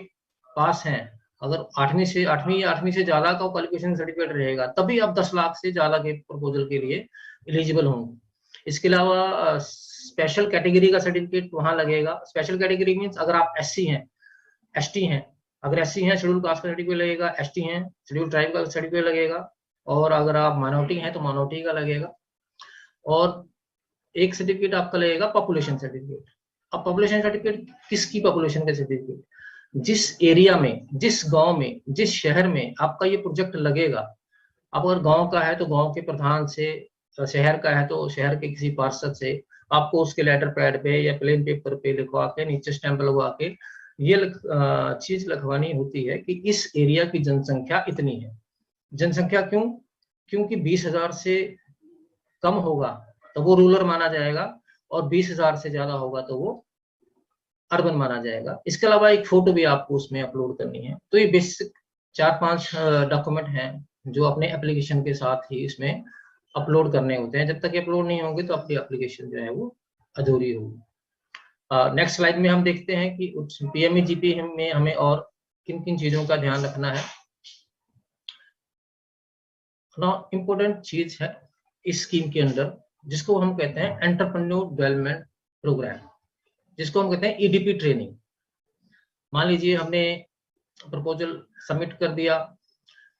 पास हैं, अगर 8वीं या 8वीं से ज्यादा का क्वालिफिकेशन सर्टिफिकेट रहेगा तभी आप 10 लाख से ज्यादा के प्रपोजल के लिए एलिजिबल होंगे। इसके अलावा स्पेशल कैटेगरी का सर्टिफिकेट वहां लगेगा। स्पेशल कैटेगरी मीन्स अगर आप SC हैं, ST हैं, अगर SC हैं शेड्यूल कास्ट का सर्टिफिकेट लगेगा, ST हैं शेड्यूल ट्राइब का सर्टिफिकेट लगेगा, और अगर आप माइनॉरिटी हैं तो माइनॉरिटी का लगेगा। और एक सर्टिफिकेट आपका लगेगा पॉपुलेशन सर्टिफिकेट। अब पॉपुलेशन सर्टिफिकेट किसकी पॉपुलेशन का सर्टिफिकेट, जिस एरिया में, जिस गांव में, जिस शहर में आपका ये प्रोजेक्ट लगेगा। अब अगर गांव का है तो गांव के प्रधान से, शहर का है तो शहर के किसी पार्षद से आपको उसके लेटर पैड पे या प्लेन पेपर पे लिखवा के नीचे स्टैंप लगवा के ये चीज लिखवानी होती है कि इस एरिया की जनसंख्या इतनी है। जनसंख्या क्यों, क्योंकि 20,000 से कम होगा तो वो रूरल माना जाएगा और 20,000 से ज्यादा होगा तो वो अर्बन माना जाएगा। इसके अलावा एक फोटो भी आपको उसमें अपलोड करनी है। तो ये बेसिक 4-5 डॉक्यूमेंट हैं जो अपने एप्लीकेशन के साथ ही इसमें अपलोड करने होते हैं। जब तक अपलोड नहीं होंगे तो आपकी एप्लीकेशन जो है वो अधूरी होगी। नेक्स्ट स्लाइड में हम देखते हैं कि PMEGP में हमें और किन किन चीजों का ध्यान रखना है। इम्पोर्टेंट चीज है इस स्कीम के अंदर जिसको हम कहते हैं एंटरप्रेन्योर डेवलपमेंट प्रोग्राम, जिसको हम कहते हैं EDP ट्रेनिंग। मान लीजिए हमने प्रपोजल सबमिट कर दिया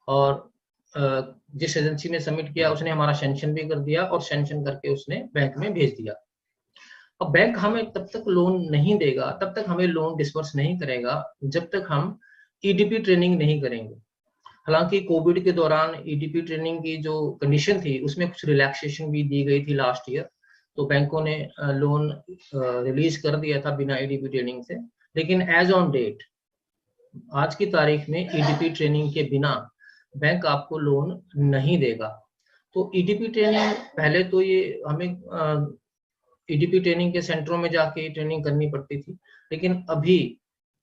और जिस एजेंसी ने सबमिट किया उसने हमारा सेंक्शन भी कर दिया और सेंक्शन करके उसने बैंक में भेज दिया। अब बैंक हमें तब तक लोन नहीं देगा, तब तक हमें लोन डिस्पर्स नहीं करेगा जब तक हम EDP ट्रेनिंग नहीं करेंगे। हालांकि कोविड के दौरान EDP ट्रेनिंग की जो कंडीशन थी उसमें कुछ रिलैक्सेशन भी दी गई थी लास्ट ईयर, तो बैंकों ने लोन रिलीज कर दिया था बिना EDP ट्रेनिंग से। लेकिन एज ऑन डेट, आज की तारीख में EDP ट्रेनिंग के बिना बैंक आपको लोन नहीं देगा। तो EDP ट्रेनिंग पहले तो ये हमें EDP ट्रेनिंग के सेंटरों में जाके ट्रेनिंग करनी पड़ती थी, लेकिन अभी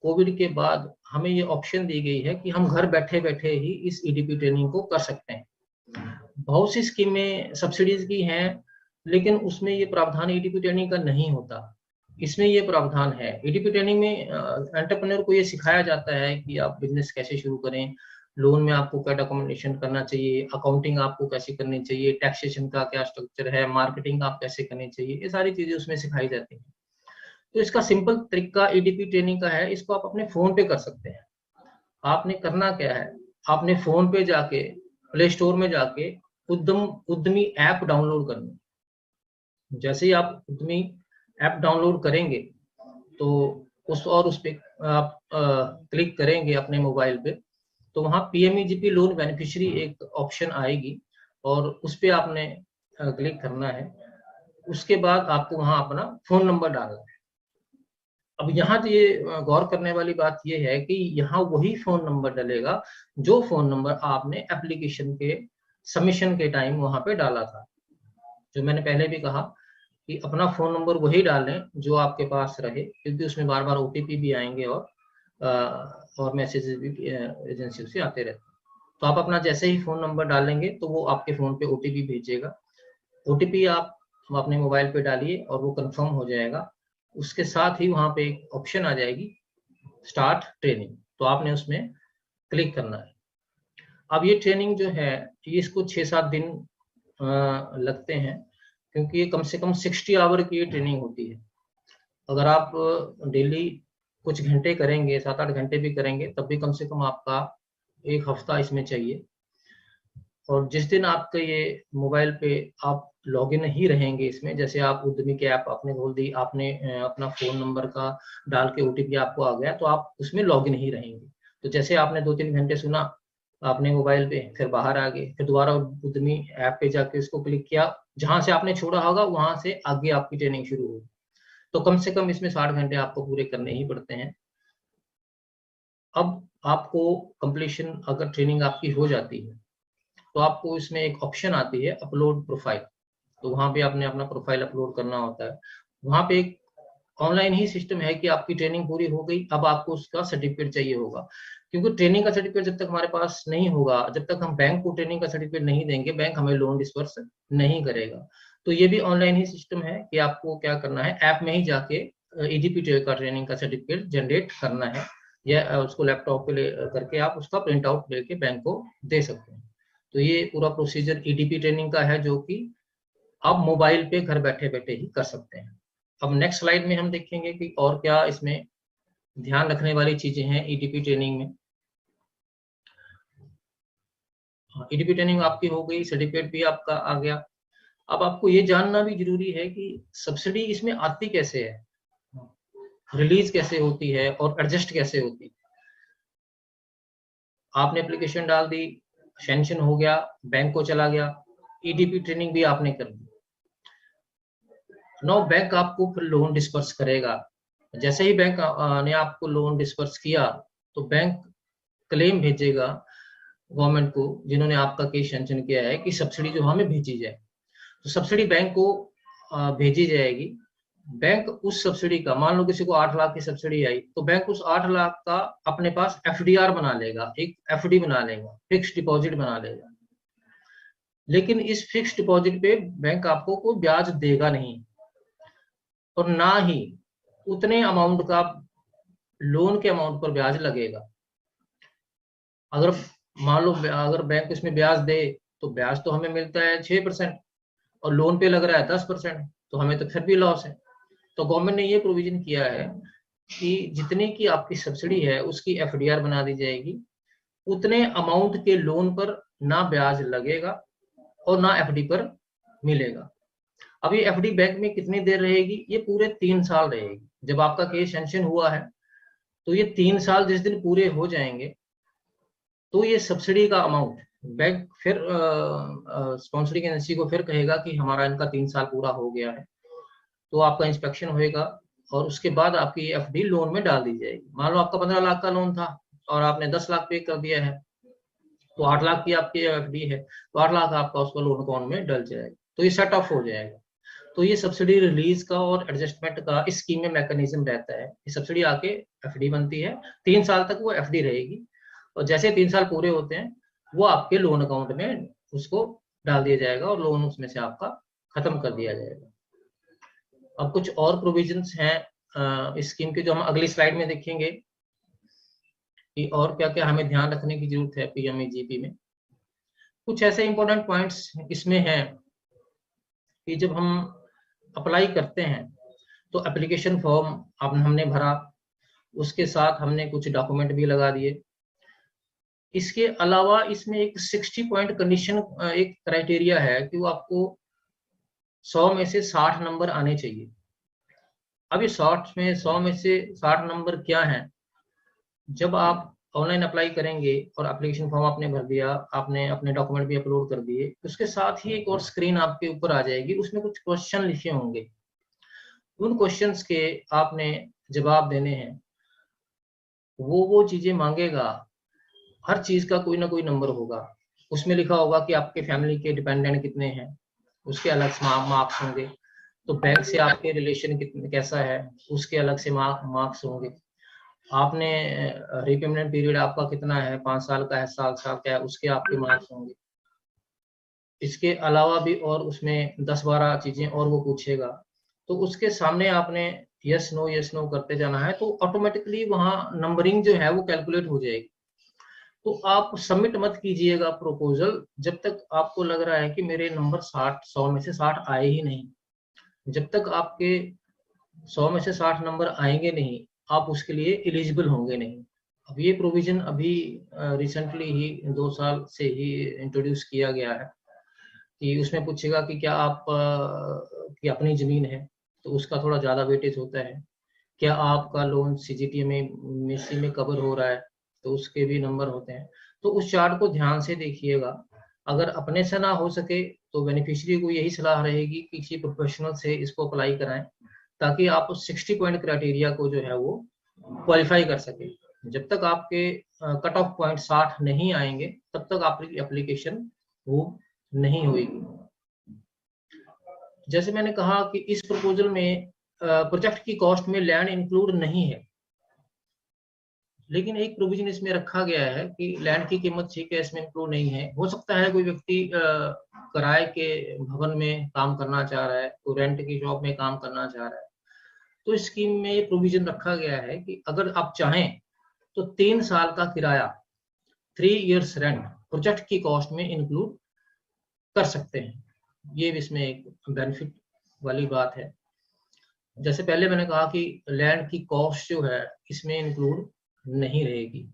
कोविड के बाद हमें ये ऑप्शन दी गई है कि हम घर बैठे बैठे ही इस EDP ट्रेनिंग को कर सकते हैं। बहुत सी स्कीमें सब्सिडीज की हैं लेकिन उसमें ये प्रावधान EDP ट्रेनिंग का नहीं होता। इसमें ये प्रावधान है। EDP ट्रेनिंग में एंटरप्रेन्योर को ये सिखाया जाता है कि आप बिजनेस कैसे शुरू करें, लोन में आपको क्या डॉक्यूमेंटेशन करना चाहिए, अकाउंटिंग आपको कैसे करनी चाहिए, टैक्सेशन का क्या स्ट्रक्चर है, मार्केटिंग आप कैसे करनी चाहिए, ये सारी चीजें उसमें सिखाई जाती हैं। तो इसका सिंपल तरीका EDP ट्रेनिंग का है, इसको आप अपने फोन पे कर सकते हैं। आपने करना क्या है, आपने फोन पे जाके प्ले स्टोर में जाके उद्यमी ऐप डाउनलोड करनी। जैसे ही आप उद्यमी ऐप डाउनलोड करेंगे तो उस पे आप क्लिक करेंगे अपने मोबाइल पे, तो वहाँ PMEGP लोन बेनिफिशियरी एक ऑप्शन आएगी और उस पे आपने क्लिक करना है। उसके बाद आपको वहाँ अपना फोन नंबर डालना है। अब यहाँ तो ये गौर करने वाली बात ये है कि यहाँ वही फोन नंबर डलेगा जो फोन नंबर आपने एप्लीकेशन के सबमिशन के टाइम वहां पे डाला था। जो मैंने पहले भी कहा कि अपना फोन नंबर वही डालें जो आपके पास रहे, क्योंकि उसमें बार बार OTP भी आएंगे और मैसेजेस भी एजेंसी से आते रहते हैं। तो आप अपना जैसे ही फोन नंबर डालेंगे तो वो आपके फोन पे OTP भेजेगा। OTP आप अपने मोबाइल पे डालिए और वो कंफर्म हो जाएगा। उसके साथ ही वहां पे एक ऑप्शन आ जाएगी स्टार्ट ट्रेनिंग, तो आपने उसमें क्लिक करना है। अब ये ट्रेनिंग जो है ये इसको 6-7 दिन लगते हैं, क्योंकि ये कम से कम 60 आवर की ट्रेनिंग होती है। अगर आप डेली कुछ घंटे करेंगे, 7-8 घंटे भी करेंगे, तब भी कम से कम आपका 1 हफ्ता इसमें चाहिए। और जिस दिन आपका ये मोबाइल पे आप लॉगिन ही रहेंगे इसमें, जैसे आप उद्यमी की ऐप आपने खोल दी, आपने अपना फोन नंबर का डाल के OTP आपको आ गया, तो आप उसमें लॉगिन ही रहेंगे। तो जैसे आपने 2-3 घंटे सुना आपने मोबाइल पे, फिर बाहर आ गए, फिर दोबारा उद्यमी ऐप पे जाके उसको क्लिक किया, जहां से आपने छोड़ा होगा वहां से आगे आपकी ट्रेनिंग शुरू होगी। तो कम से कम इसमें 60 घंटे आपको पूरे करने ही पड़ते हैं। अब आपको कंप्लीशन अगर ट्रेनिंग आपकी हो जाती है तो आपको इसमें एक ऑप्शन आती है अपलोड प्रोफाइल। तो वहां पे आपने अपना प्रोफाइल अपलोड करना होता है। वहां पे एक ऑनलाइन ही सिस्टम है कि आपकी ट्रेनिंग पूरी हो गई, अब आपको उसका सर्टिफिकेट चाहिए होगा। क्योंकि ट्रेनिंग का सर्टिफिकेट जब तक हमारे पास नहीं होगा, जब तक हम बैंक को ट्रेनिंग का सर्टिफिकेट नहीं देंगे, बैंक हमें लोन डिस्पर्स नहीं करेगा। तो ये भी ऑनलाइन ही सिस्टम है कि आपको क्या करना है, ऐप में ही जाके EDP का ट्रेनिंग का सर्टिफिकेट जनरेट करना है, या उसको लैपटॉप पे करके आप उसका प्रिंट आउट लेके बैंक को दे सकते हैं। तो ये पूरा प्रोसीजर EDP ट्रेनिंग का है, जो कि आप मोबाइल पे घर बैठे बैठे ही कर सकते हैं। अब नेक्स्ट स्लाइड में हम देखेंगे कि और क्या इसमें ध्यान रखने वाली चीजें हैं EDP ट्रेनिंग में। EDP ट्रेनिंग आपकी हो गई, सर्टिफिकेट भी आपका आ गया। अब आपको ये जानना भी जरूरी है कि सब्सिडी इसमें आती कैसे है, रिलीज कैसे होती है और एडजस्ट कैसे होती है। आपने एप्लीकेशन डाल दी, सैंक्शन हो गया, बैंक को चला गया, EDP ट्रेनिंग भी आपने कर दी। नो बैंक आपको फिर लोन डिस्पर्स करेगा। जैसे ही बैंक ने आपको लोन डिस्पर्स किया तो बैंक क्लेम भेजेगा गवर्नमेंट को, जिन्होंने आपका केस सैंक्शन किया है, कि सब्सिडी जो हमें भेजी जाए। तो सब्सिडी बैंक को भेजी जाएगी। बैंक उस सब्सिडी का, मान लो किसी को 8 लाख की सब्सिडी आई, तो बैंक उस 8 लाख का अपने पास FDR बना लेगा, एक FD बना लेगा, फिक्स डिपॉजिट बना लेगा। लेकिन इस फिक्स डिपॉजिट पे बैंक आपको कोई ब्याज देगा नहीं, और ना ही उतने अमाउंट का लोन के अमाउंट पर ब्याज लगेगा। अगर मान लो अगर बैंक इसमें ब्याज दे तो ब्याज तो हमें मिलता है 6% और लोन पे लग रहा है 10%, तो हमें तो फिर भी लॉस है। तो गवर्नमेंट ने ये प्रोविजन किया है कि जितने की आपकी सब्सिडी है उसकी FDR बना दी जाएगी, उतने अमाउंट के लोन पर ना ब्याज लगेगा और ना FD पर मिलेगा। अब ये FD बैंक में कितनी देर रहेगी, ये पूरे 3 साल रहेगी। जब आपका केस सैंक्शन हुआ है तो ये 3 साल जिस दिन पूरे हो जाएंगे तो ये सब्सिडी का अमाउंट बैंक फिर स्पॉन्सरिंग एजेंसी को फिर कहेगा कि हमारा इनका 3 साल पूरा हो गया है, तो आपका इंस्पेक्शन होएगा और उसके बाद आपकी FD लोन में डाल दी जाएगी। मान लो आपका 15 लाख का लोन था और आपने 10 लाख पे कर दिया है, तो 8 लाख की आपकी FD है, तो 8 लाख आपका उसका लोन अकाउंट में डल जाएगा, तो ये सेट ऑफ हो जाएगा। तो ये सब्सिडी रिलीज का और एडजस्टमेंट का इस स्कीम में मैकेनिज्म रहता है। ये सब्सिडी आके FD बनती है, 3 साल तक वो FD रहेगी, और जैसे 3 साल पूरे होते हैं वो आपके लोन अकाउंट में उसको डाल दिया जाएगा और लोन उसमें से आपका खत्म कर दिया जाएगा। अब कुछ और प्रोविजंस हैं इस स्कीम के, जो हम अगली स्लाइड में देखेंगे कि और क्या क्या हमें ध्यान रखने की जरूरत है PMAGP में। कुछ ऐसे इंपॉर्टेंट पॉइंट्स इसमें हैं कि जब हम अप्लाई करते हैं तो एप्लीकेशन फॉर्म हमने भरा, उसके साथ हमने कुछ डॉक्यूमेंट भी लगा दिए। इसके अलावा इसमें एक 60 पॉइंट कंडीशन, एक क्राइटेरिया है कि वो आपको 100 में से 60 नंबर आने चाहिए। अब ये 100 में से 60 नंबर क्या हैं? जब आप ऑनलाइन अप्लाई करेंगे और एप्लीकेशन फॉर्म आपने भर दिया, आपने अपने डॉक्यूमेंट भी अपलोड कर दिए, उसके साथ ही एक और स्क्रीन आपके ऊपर आ जाएगी, उसमें कुछ क्वेश्चन लिखे होंगे। उन क्वेश्चंस के आपने जवाब देने हैं, वो चीजें मांगेगा। हर चीज का कोई ना कोई नंबर होगा, उसमें लिखा होगा कि आपके फैमिली के डिपेंडेंट कितने हैं, उसके अलग से मार्क्स होंगे। तो बैंक से आपके रिलेशन कितने कैसा है, उसके अलग से मार्क्स होंगे। आपने रिपेमेंट पीरियड आपका कितना है, 5 साल का है, 7 साल का है, उसके आपके मार्क्स होंगे। इसके अलावा भी और उसमें 10-12 चीजें और वो पूछेगा। तो उसके सामने आपने यस नो करते जाना है, तो ऑटोमेटिकली वहाँ नंबरिंग जो है वो कैलकुलेट हो जाएगी। तो आप सबमिट मत कीजिएगा प्रपोजल जब तक आपको लग रहा है कि मेरे नंबर 100 में से 60 आए ही नहीं। जब तक आपके 100 में से 60 नंबर आएंगे नहीं, आप उसके लिए एलिजिबल होंगे नहीं। अब ये प्रोविजन अभी रिसेंटली ही 2 साल से ही इंट्रोड्यूस किया गया है कि उसमें पूछेगा कि क्या आप की अपनी जमीन है, तो उसका थोड़ा ज्यादा वेटेज होता है। क्या आपका लोन सीजीटी में मिसी में कवर हो रहा है, तो उसके भी नंबर होते हैं। तो उस चार्ट को ध्यान से देखिएगा। अगर अपने से ना हो सके तो बेनिफिशियरी को यही सलाह रहेगी कि किसी प्रोफेशनल से इसको अप्लाई कराएं, ताकि आप 60 पॉइंट क्राइटेरिया को जो है वो क्वालिफाई कर सके। जब तक आपके कट ऑफ पॉइंट 60 नहीं आएंगे, तब तक आपकी एप्लीकेशन वो नहीं होगी। जैसे मैंने कहा कि इस प्रपोजल में प्रोजेक्ट की कॉस्ट में लैंड इंक्लूड नहीं है, लेकिन एक प्रोविजन इसमें रखा गया है कि लैंड की कीमत ठीक है, इसमें इंक्लूड नहीं है। हो सकता है कोई व्यक्ति किराए के भवन में काम करना चाह रहा है, तो रेंट की शॉप में काम करना चाह रहा है, तो इस स्कीम में ये प्रोविजन रखा गया है कि अगर आप चाहें तो 3 साल का किराया 3 इयर्स रेंट प्रोजेक्ट की कॉस्ट में इंक्लूड कर सकते हैं। ये भी इसमें एक बेनिफिट वाली बात है। जैसे पहले मैंने कहा कि लैंड की कॉस्ट जो है इसमें इंक्लूड नहीं रहेगी।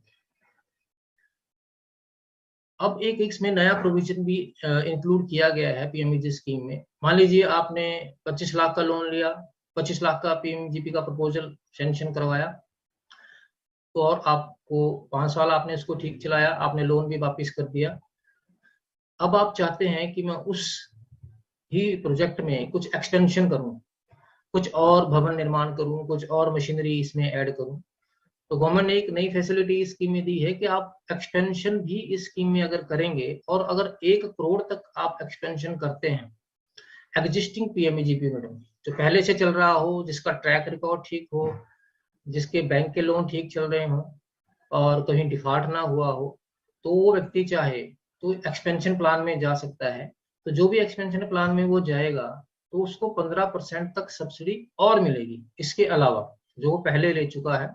अब एक इसमें नया प्रोविजन भी इंक्लूड किया गया है पीएमजीपी स्कीम में। मान लीजिए आपने 25 लाख का लोन लिया, 25 लाख का पीएमजीपी का प्रपोजल सैंक्शन करवाया, तो और आपको 5 साल आपने इसको ठीक चलाया, आपने लोन भी वापस कर दिया। अब आप चाहते हैं कि मैं उस ही प्रोजेक्ट में कुछ एक्सटेंशन करूं, कुछ और भवन निर्माण करूं, कुछ और मशीनरी इसमें ऐड करूं। तो गवर्नमेंट ने एक नई फैसिलिटी इस स्कीम में दी है कि आप एक्सटेंशन भी इस स्कीम में अगर करेंगे, और अगर 1 करोड़ तक आप एक्सटेंशन करते हैं एग्जिस्टिंग पीएमजीपी यूनिट में, जो पहले से चल रहा हो, जिसका ट्रैक रिकॉर्ड ठीक हो, जिसके बैंक के लोन ठीक चल रहे हो और कहीं डिफॉल्ट ना हुआ हो, तो वो व्यक्ति चाहे तो एक्सपेंशन प्लान में जा सकता है। तो जो भी एक्सपेंशन प्लान में वो जाएगा तो उसको 15% तक सब्सिडी और मिलेगी इसके अलावा जो वो पहले ले चुका है।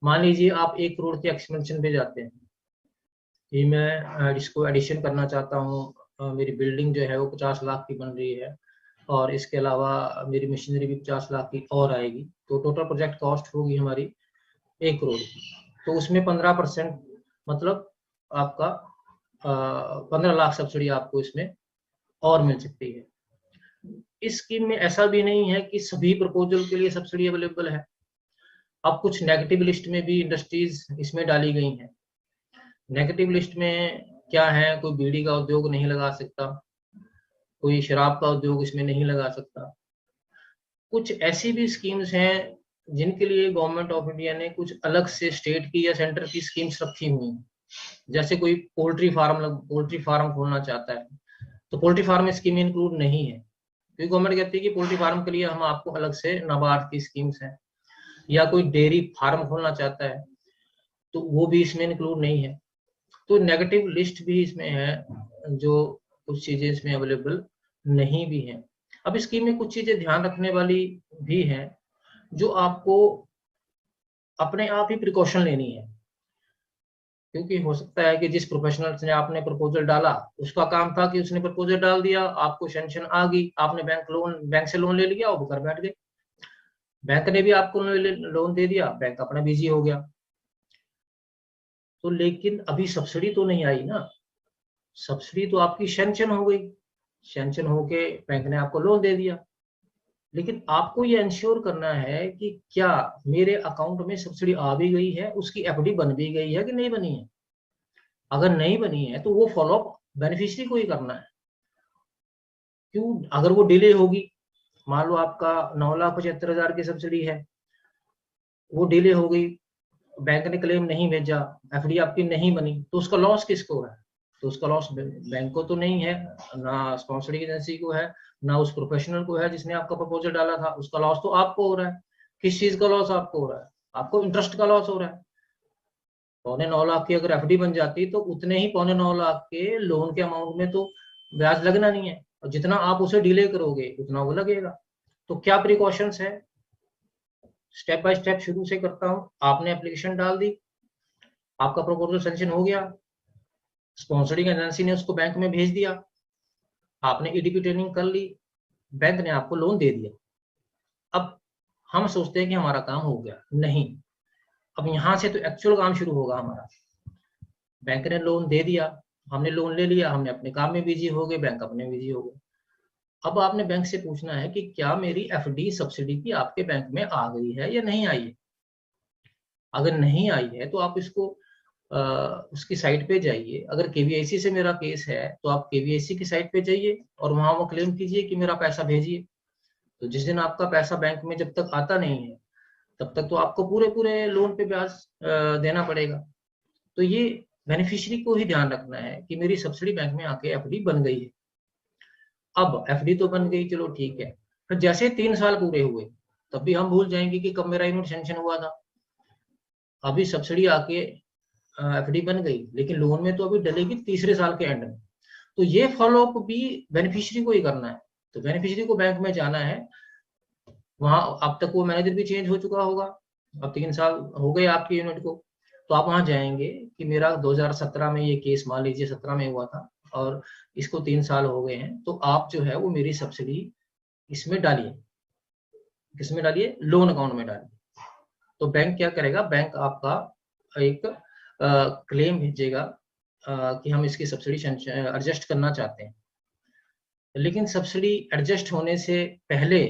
मान लीजिए आप 1 करोड़ के एक्सपेंशन पे जाते हैं कि मैं इसको एडिशन करना चाहता हूँ, मेरी बिल्डिंग जो है वो 50 लाख की बन रही है और इसके अलावा मेरी मशीनरी भी 50 लाख की और आएगी, तो टोटल प्रोजेक्ट कॉस्ट होगी हमारी 1 करोड़ की। तो उसमें 15% मतलब आपका 15 लाख सब्सिडी आपको इसमें और मिल सकती है। इस स्कीम में ऐसा भी नहीं है कि सभी प्रपोजल के लिए सब्सिडी अवेलेबल है। अब कुछ नेगेटिव लिस्ट में भी इंडस्ट्रीज इसमें डाली गई हैं। नेगेटिव लिस्ट में क्या है, कोई बीड़ी का उद्योग नहीं लगा सकता, कोई शराब का उद्योग इसमें नहीं लगा सकता। कुछ ऐसी भी स्कीम्स हैं जिनके लिए गवर्नमेंट ऑफ इंडिया ने कुछ अलग से स्टेट की या सेंटर की स्कीम्स रखी हुई हैं। जैसे कोई पोल्ट्री फार्म खोलना चाहता है, तो पोल्ट्री फार्म स्कीम इंक्लूड नहीं है, क्योंकि गवर्नमेंट कहती है कि पोल्ट्री फार्म के लिए हम आपको अलग से नाबार्ड की स्कीम्स हैं। या कोई डेयरी फार्म खोलना चाहता है तो वो भी इसमें इंक्लूड नहीं है। तो नेगेटिव लिस्ट भी इसमें है, जो कुछ चीजें इसमें अवेलेबल नहीं भी हैं। अब स्कीम में कुछ चीजें ध्यान रखने वाली भी हैं जो आपको अपने आप ही प्रिकॉशन लेनी है, क्योंकि हो सकता है कि जिस प्रोफेशनल ने आपने प्रपोजल डाला उसका काम था कि उसने प्रपोजल डाल दिया, आपको सैंक्शन आ गई, आपने बैंक से लोन ले लिया और घर बैठ गए। बैंक ने भी आपको लोन दे दिया, बैंक अपना बिजी हो गया। तो लेकिन अभी सब्सिडी तो नहीं आई ना, सब्सिडी तो आपकी सैंक्शन हो गई, सैंक्शन होके बैंक ने आपको लोन दे दिया। लेकिन आपको ये इंश्योर करना है कि क्या मेरे अकाउंट में सब्सिडी आ भी गई है, उसकी एफडी बन भी गई है कि नहीं बनी है। अगर नहीं बनी है तो वो फॉलोअप बेनिफिशियरी को ही करना है। क्यों, अगर वो डिले होगी, मान लो आपका 9,75,000 की सब्सिडी है, वो डिले हो गई, बैंक ने क्लेम नहीं भेजा, एफडी आपकी नहीं बनी, तो उसका लॉस किसको है? तो उसका लॉस बैंक को तो नहीं है, ना स्पॉन्सरिंग एजेंसी को है, ना उस प्रोफेशनल को है जिसने आपका प्रपोजल डाला था। उसका लॉस तो आपको हो रहा है। किस चीज का लॉस आपको हो रहा है? आपको इंटरेस्ट का लॉस हो रहा है। 9.25 लाख की अगर एफडी बन जाती तो उतने ही 9.25 लाख के लोन के अमाउंट में तो ब्याज लगना नहीं है, और जितना आप उसे डिले करोगे उतना वो लगेगा। तो क्या प्रिकॉशंस है? स्टेप बाय स्टेप शुरू से करता हूँ। आपने एप्लीकेशन डाल दी, आपका प्रपोजल सैंक्शन हो गया, स्पॉन्सरिंग एजेंसी ने उसको बैंक में भेज दिया, आपने ईडीपी ट्रेनिंग कर ली, बैंक ने आपको लोन दे दिया। अब हम सोचते हैं कि हमारा काम हो गया, नहीं। अब यहाँ से तो एक्चुअल काम शुरू होगा हमारा। बैंक ने लोन दे दिया, हमने लोन ले लिया, हमने अपने काम में बिजी हो गए, बैंक अपने बिजी हो गए। अब आपने बैंक से पूछना है कि क्या मेरी एफडी सब्सिडी की आपके बैंक में आ गई है या नहीं आई है। अगर नहीं आई है तो आप इसको उसकी साइट पे जाइए। अगर केवीआईसी से मेरा केस है तो आप केवीआईसी की साइट पे जाइए और वहां वो क्लेम कीजिए कि मेरा पैसा भेजिए। तो जिस दिन आपका पैसा बैंक में जब तक आता नहीं है तब तक तो आपको पूरे लोन पे ब्याज देना पड़ेगा। तो ये बेनिफिशियरी को ही ध्यान रखना है कि मेरी सब्सिडी बैंक में आके एफडी बन गई है। अब एफडी तो बन गई, चलो ठीक है। फिर जैसे 3 साल पूरे हुए तब भी हम भूल जाएंगे कि कब मेरा यूनिट सैंक्शन हुआ था। अभी सब्सिडी आके एफडी बन गई, लेकिन लोन में तो अभी डलेगी तीसरे साल के एंड में। तो ये फॉलोअप भी बेनिफिशियरी को ही करना है। तो बेनिफिशियरी को बैंक में जाना है, वहां अब तक वो मैनेजर भी चेंज हो चुका होगा, अब 3 साल हो गए आपके यूनिट को। तो आप वहां जाएंगे कि मेरा 2017 में ये केस, मान लीजिए 17 में हुआ था और इसको 3 साल हो गए हैं, तो आप जो है वो मेरी सब्सिडी इसमें डालिए। किसमें डालिए? लोन अकाउंट में डालिए। तो बैंक क्या करेगा? बैंक आपका एक क्लेम भेजेगा कि हम इसकी सब्सिडी एडजस्ट करना चाहते हैं। लेकिन सब्सिडी एडजस्ट होने से पहले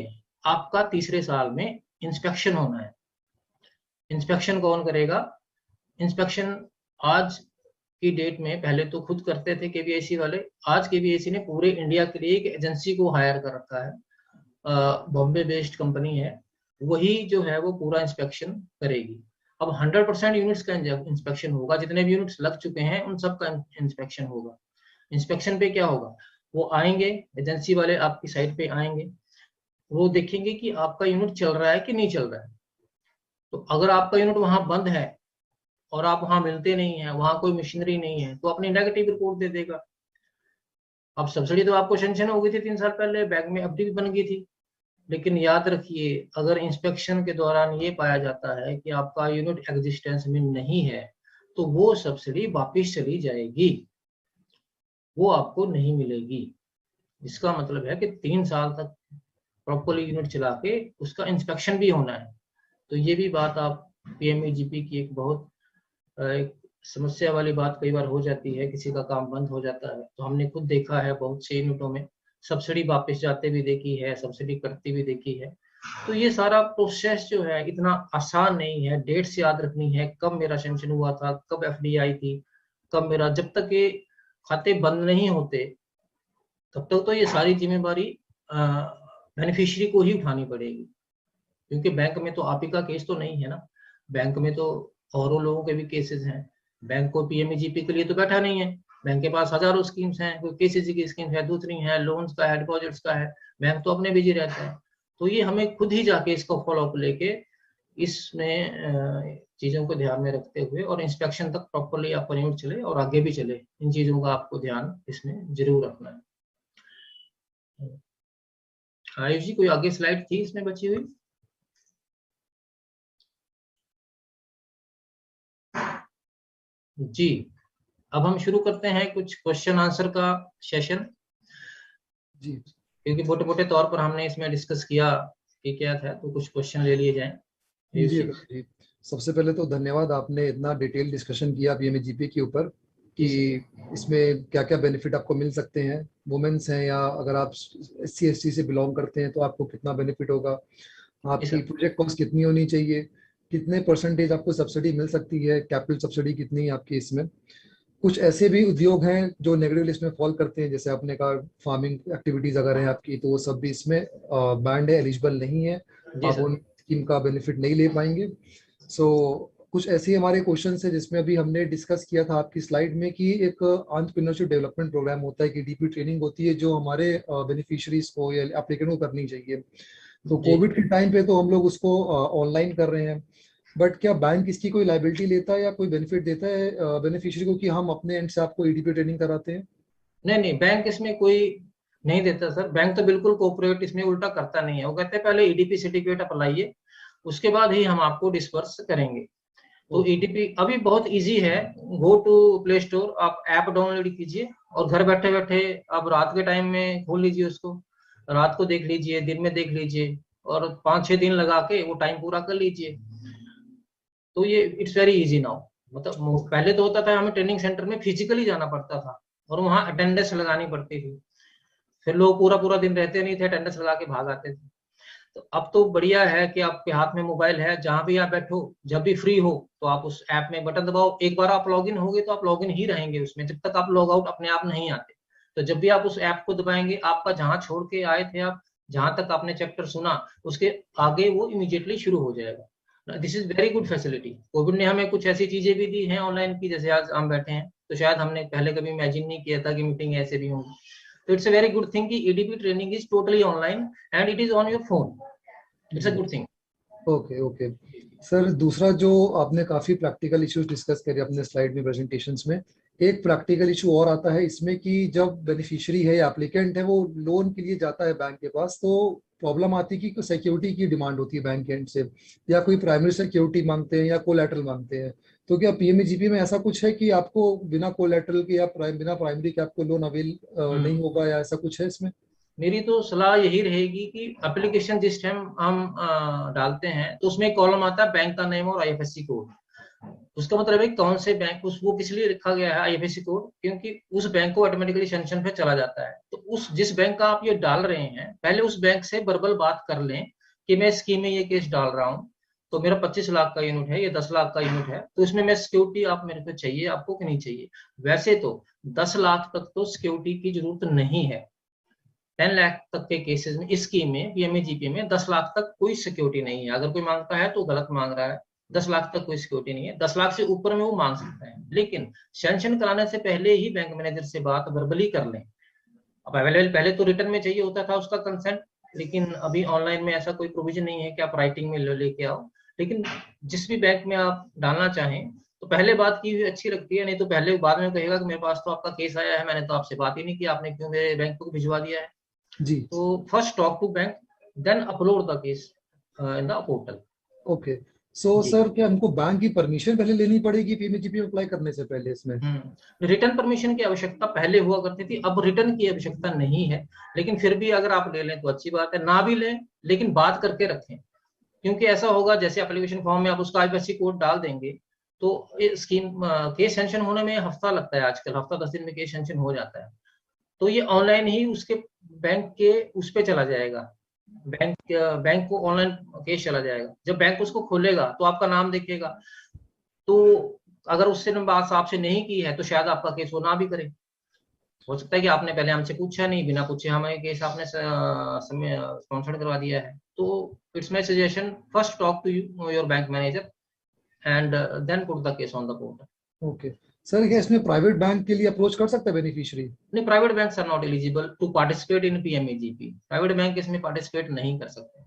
आपका तीसरे साल में इंस्पेक्शन होना है। इंस्पेक्शन कौन करेगा? इंस्पेक्शन आज की डेट में पहले तो खुद करते थे केवीआईसी वाले, आज केवीआईसी ने पूरे इंडिया के लिए एक एजेंसी को हायर कर रखा है, बॉम्बे बेस्ड कंपनी है, वही जो है वो पूरा इंस्पेक्शन करेगी। अब 100% यूनिट्स का इंस्पेक्शन होगा, जितने भी यूनिट्स लग चुके हैं उन सब का इंस्पेक्शन होगा। इंस्पेक्शन पे क्या होगा? वो आएंगे, एजेंसी वाले आपकी साइट पे आएंगे, वो देखेंगे कि आपका यूनिट चल रहा है कि नहीं चल रहा है। तो अगर आपका यूनिट वहां बंद है और आप वहां मिलते नहीं है, वहां कोई मशीनरी नहीं है, तो अपनी नेगेटिव रिपोर्ट दे देगा। अब सब्सिडी तो आपको सैंक्शन हो गई थी 3 साल पहले, बैंक में एफडी भी बन गई थी, लेकिन याद रखिए अगर इंस्पेक्शन के दौरान ये पाया जाता है कि आपका यूनिट एग्जिस्टेंस में नहीं है तो वो सब्सिडी वापिस चली जाएगी, वो आपको नहीं मिलेगी। इसका मतलब है कि 3 साल तक प्रॉपर्ली यूनिट चला के उसका इंस्पेक्शन भी होना है। तो ये भी बात आप पीएमईजीपी की एक बहुत एक समस्या वाली बात कई बार हो जाती है, किसी का काम बंद हो जाता है। तो हमने खुद देखा है बहुत से यूनिटों में सब्सिडी वापस जाते भी देखी है, सब्सिडी कटती भी देखी है। तो ये सारा प्रोसेस जो है इतना आसान नहीं है। डेट्स याद रखनी है, कब मेरा सैंक्शन हुआ था, कब एफडी आई थी, कब मेरा, जब तक ये खाते बंद नहीं होते तब तक तो ये सारी जिम्मेदारी बेनिफिशियरी को ही उठानी पड़ेगी, क्योंकि बैंक में तो आप ही का केस तो नहीं है ना, बैंक में तो औरों लोगों के भी केसेस हैं। बैंक को पीएमईजीपी के लिए तो बैठा नहीं है, बैंक के पास हजारों स्कीम्स हैं, कोई केसीसी की स्कीम है, दूसरी है, लोन्स का है, डिपॉजिट्स का है, बैंक तो अपने बिजी रहता है। तो ये हमें खुद ही जाके इसको फॉलोअप लेके इसमें चीजों को ध्यान में रखते हुए और इंस्पेक्शन तक प्रॉपर्ली आपका यूनिट चले और आगे भी चले, इन चीजों का आपको ध्यान इसमें जरूर रखना है। आयुष जी कोई आगे स्लाइड थी इसमें बची हुई? जी, अब हम शुरू करते हैं कुछ क्वेश्चन आंसर का सेशन जी, क्योंकि मोटे मोटे तौर पर हमने इसमें डिस्कस किया कि क्या था, तो कुछ क्वेश्चन ले लिए जाएं। जी। सबसे पहले तो धन्यवाद, आपने इतना डिटेल डिस्कशन किया पीएमईजीपी के ऊपर कि इसमें क्या क्या बेनिफिट आपको मिल सकते हैं, वुमेन्स हैं या अगर आप SC/ST से बिलोंग करते हैं तो आपको कितना बेनिफिट होगा, आपकी प्रोजेक्ट कॉस्ट कितनी होनी चाहिए, कितने परसेंटेज आपको सब्सिडी मिल सकती है, कैपिटल सब्सिडी कितनी है आपकी इसमें। कुछ ऐसे भी उद्योग हैं जो नेगेटिव लिस्ट में फॉल करते हैं, जैसे आपने कहा फार्मिंग एक्टिविटीज अगर है आपकी तो वो सब भी इसमें बैंड है, एलिजिबल नहीं है, आप उन स्कीम का बेनिफिट नहीं ले पाएंगे। सो कुछ ऐसे हमारे क्वेश्चन है जिसमें अभी हमने डिस्कस किया था आपकी स्लाइड में कि एक एंटरप्रेन्योरशिप डेवलपमेंट प्रोग्राम होता है कि डीपी ट्रेनिंग होती है जो हमारे बेनिफिशियरीज को या एप्लीकेंट को करनी चाहिए। तो जी। कोविड के टाइम पे तो हम लोग उसको ऑनलाइन कर रहे हैं, बट क्या बैंक इसकी कोई लाइबिलिटी लेता है या कोई बेनिफिट देता है बेनिफिशियरी को कि हम अपने एंड से आपको ईडीपी ट्रेनिंग कराते हैं? नहीं नहीं, बैंक इसमें कोई नहीं देता सर। बैंक तो बिल्कुल कोऑपरेट इसमें उल्टा करता नहीं है। वो कहते हैं पहले ईडीपी सर्टिफिकेट अप्लाइए, उसके बाद ही हम आपको डिस्पर्स करेंगे। तो ईडीपी अभी बहुत इजी है। गो टू प्ले स्टोर, आप ऐप डाउनलोड कीजिए और घर बैठे बैठे आप रात के टाइम में खोल लीजिए उसको, रात को देख लीजिए, दिन में देख लीजिए, और 5-6 दिन लगा के वो टाइम पूरा कर लीजिए। तो ये इट्स वेरी इजी नाउ। मतलब पहले तो होता था हमें ट्रेनिंग सेंटर में फिजिकली जाना पड़ता था और वहां अटेंडेंस लगानी पड़ती थी, फिर लोग पूरा पूरा दिन रहते नहीं थे, अटेंडेंस लगा के भाग आते थे। तो अब तो बढ़िया है कि आपके हाथ में मोबाइल है, जहां भी आप बैठो, जब भी फ्री हो तो आप उस ऐप में बटन दबाओ। एक बार आप लॉगिन हो गए तो आप लॉगिन ही रहेंगे उसमें, जब तक आप लॉग आउट अपने आप नहीं आते। तो जब भी आप उस ऐप को दबाएंगे, आपका जहां छोड़ के आए थे आप, जहां तक आपने चैप्टर सुना, उसके आगे वो इमीडिएटली शुरू हो जाएगा। This is very good facility. Covid ने हमें कुछ ऐसी चीजें भी दी हैं ऑनलाइन की, जैसे आज हम बैठे हैं, तो शायद हमने पहले कभी इमेजिन नहीं किया था कि मीटिंग ऐसे भी होंगी। तो it's a very good thing कि EDP training is totally online and it is on your phone. It's a good thing. Okay okay sir, दूसरा जो आपने काफी प्रैक्टिकल इश्यूज डिस्कस करे अपने स्लाइड में प्रेजेंटेशंस में, एक प्रैक्टिकल इशू और आता है इसमें कि जब बेनिफिशियरी है या एप्लीकेंट है वो लोन के लिए जाता है बैंक के पास, तो प्रॉब्लम आती है कि सिक्योरिटी की डिमांड होती है बैंक एंड से, या कोई प्राइमरी सिक्योरिटी मांगते हैं या कोलैटरल मांगते हैं। तो क्या पीएमईजीपी में ऐसा कुछ है कि आपको बिना कोलैटरल के या बिना प्राइमरी के आपको लोन अवेल नहीं होगा, या ऐसा कुछ है इसमें? मेरी तो सलाह यही रहेगी कि एप्लीकेशन जिस टाइम हम डालते हैं तो उसमें कॉलम आता है बैंक का नेम और आईएफएससी कोड। उसका मतलब है कौन से बैंक, उस वो किस लिए लिखा गया है आईएफएससी कोड, क्योंकि उस बैंक को ऑटोमेटिकली सैंक्शन पे चला जाता है। तो उस जिस बैंक का आप ये डाल रहे हैं, पहले उस बैंक से वर्बल बात कर लें कि मैं स्कीम में ये केस डाल रहा हूँ, तो मेरा 25 लाख का यूनिट है, ये 10 लाख का यूनिट है, तो इसमें मैं सिक्योरिटी आप मेरे को चाहिए आपको कि नहीं चाहिए। वैसे तो 10 लाख तक तो सिक्योरिटी की जरूरत नहीं है। 10 लाख तक के केसेस में इस स्कीम में पीएमएजीपी में 10 लाख तक कोई सिक्योरिटी नहीं है। अगर कोई मांगता है तो गलत मांग रहा है। 10 लाख तक कोई सिक्योरिटी नहीं है। 10 लाख से ऊपर में वो मांग सकता है, लेकिन सैंक्शन कराने से पहले ही बैंक मैनेजर से बात वर्बली कर लें। अब अवेलेबल पहले तो रिटर्न में चाहिए होता था उसका कंसेंट, लेकिन अभी ऑनलाइन में ऐसा कोई प्रोविजन नहीं है कि आप राइटिंग में लेके आओ। लेकिन जिस भी बैंक में आप डालना चाहें तो पहले बात की हुई अच्छी लगती है, नहीं तो पहले बाद में कहेगा कि मेरे पास तो आपका केस आया है, मैंने तो आपसे बात ही नहीं की, आपने क्यों मेरे बैंक को भिजवा दिया है। जी। तो first talk to bank, then upload the case in the portal. Okay, so sir क्या हमको बैंक की परमिशन पहले लेनी पड़ेगी पीएमजीपी अप्लाई करने से पहले इसमें? रिटर्न परमिशन की आवश्यकता पहले हुआ करती थी, अब रिटर्न की आवश्यकता नहीं है। लेकिन फिर भी अगर आप ले लें तो अच्छी बात है, ना भी लें लेकिन बात करके रखें। क्योंकि ऐसा होगा जैसे एप्लीकेशन फॉर्म में आप उसका आईएफएससी कोड डाल देंगे तो स्कीम केस सेंक्शन होने में हफ्ता लगता है, आजकल हफ्ता 10 दिन में केस सेंक्शन हो जाता है। तो ये ऑनलाइन ही उसके बैंक के उस पे चला जाएगा, बैंक को ऑनलाइन केस चला जाएगा। जब बैंक उसको खोलेगा तो आपका नाम देखेगा, तो अगर उससे बात आपसे नहीं की है तो शायद आपका केस वो ना भी करे। हो सकता है कि आपने पहले हमसे पूछा नहीं, बिना पूछे हमें केस आपने स्पॉन्सर्ड करवा दिया है। तो it's my suggestion, first talk to your bank manager and then put the case on the portal. Okay sir, क्या इसमें प्राइवेट बैंक के लिए अप्रोच कर सकता है बेनिफिशियरी? नहीं, private banks are not eligible to participate in PMEGP. Private bank इसमें participate नहीं कर सकते।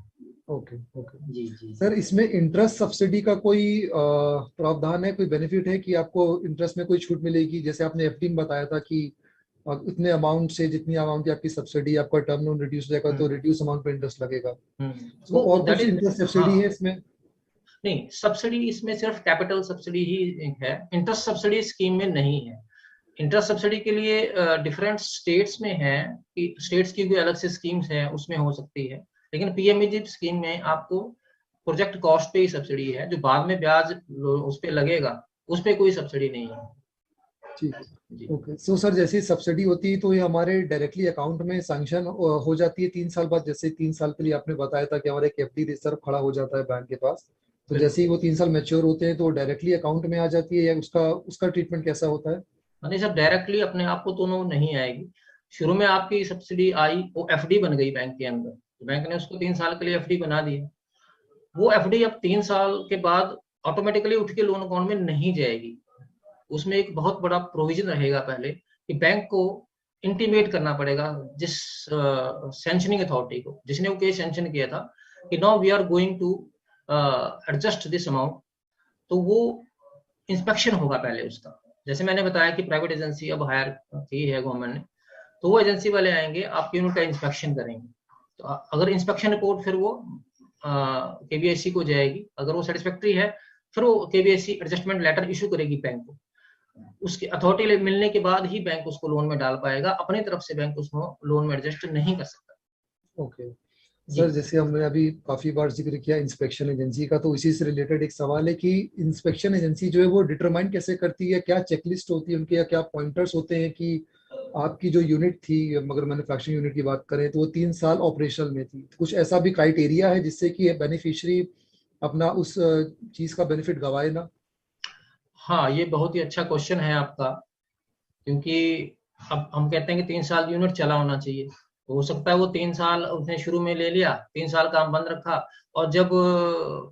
ओके ओके जी जी सर, इसमें इंटरेस्ट सब्सिडी का कोई प्रावधान है, कोई बेनिफिट है कि आपको इंटरेस्ट में कोई छूट मिलेगी? जैसे आपने एफडी में बताया था कि इतने अमाउंट से जितनी अमाउंट की आपकी सब्सिडी, आपका टर्म लोन रिड्यूस हो जाएगा तो रिड्यूस अमाउंट पे इंटरेस्ट लगेगा। तो और कुछ इंटरेस्ट सब्सिडी है इसमें? नहीं, सब्सिडी इसमें सिर्फ कैपिटल सब्सिडी ही है, इंटरेस्ट सब्सिडी स्कीम में नहीं है। इंटरेस्ट सब्सिडी के लिए डिफरेंट स्टेट्स में है कि स्टेट्स की कोई अलग से स्कीम्स है, उसमें हो सकती है। लेकिन पीएमएजीपी स्कीम में आपको प्रोजेक्ट कॉस्ट पे ही सब्सिडी है, जो बाद में ब्याज उस पे लगेगा उस पे कोई सब्सिडी नहीं है। ठीक है, ओके। सो सर, जैसे सब्सिडी होती है तो ये हमारे डायरेक्टली अकाउंट में सैंक्शन हो जाती है 3 साल बाद? जैसे 3 साल के लिए आपने बताया था कि हमारा एक एफडी रिजर्व खड़ा हो जाता है बैंक के पास, तो जैसे ही वो 3 साल मैच्योर होते हैं तो डायरेक्टली अकाउंट में आ जाती है, या उसका ट्रीटमेंट कैसा होता है? नहीं सर, डायरेक्टली अपने आप को तो नहीं आएगी। शुरू में आपकी सब्सिडी आई, वो एफडी बन गई बैंक के अंदर, तो बैंक ने उसको 3 साल के लिए एफडी बना दी। वो एफडी अब 3 साल के बाद ऑटोमेटिकली उठ के लोन अकाउंट में नहीं जाएगी। उसमें एक बहुत बड़ा प्रोविजन रहेगा पहले कि बैंक को इंटीमेट करना पड़ेगा जिस सैंक्शनिंग अथॉरिटी को, जिसने वो केस सैंक्शन किया था कि now we are going to adjust this amount, तो वो इंस्पेक्शन होगा पहले उसका। जैसे मैंने बताया कि प्राइवेट एजेंसी अब हायर की है गवर्नमेंट ने, तो वो एजेंसी वाले आएंगे, आपके यूनिट का इंस्पेक्शन करेंगे। तो अगर इंस्पेक्शन रिपोर्ट फिर वो केबीआईसी को जाएगी, अगर वो सेटिस्फैक्ट्री है फिर वो केबीआईसी एडजस्टमेंट लेटर इशू करेगी बैंक को। उसकी अथॉरिटी मिलने के बाद ही बैंक उसको लोन में डाल पाएगा, अपनी तरफ से बैंक उसको लोन में एडजस्ट नहीं कर सकता। ओके सर, जैसे हमने अभी काफी बार जिक्र किया इंस्पेक्शन एजेंसी का, तो इसी से रिलेटेड एक सवाल है कि इंस्पेक्शन एजेंसी जो है वो डिटरमाइन कैसे करती है, क्या चेकलिस्ट होती है उनके, या क्या पॉइंटर्स होते हैं कि आपकी जो यूनिट थी, अगर मैन्युफैक्चरिंग यूनिट की बात करें तो वो 3 साल ऑपरेशनल में थी, तो कुछ ऐसा भी क्राइटेरिया है जिससे कि बेनिफिशियरी अपना उस चीज का बेनिफिट गवाए ना? हाँ, ये बहुत ही अच्छा क्वेश्चन है आपका, क्योंकि अब हम कहते हैं कि 3 साल यूनिट चला होना चाहिए। तो हो सकता है वो 3 साल उसने शुरू में ले लिया, 3 साल काम बंद रखा, और जब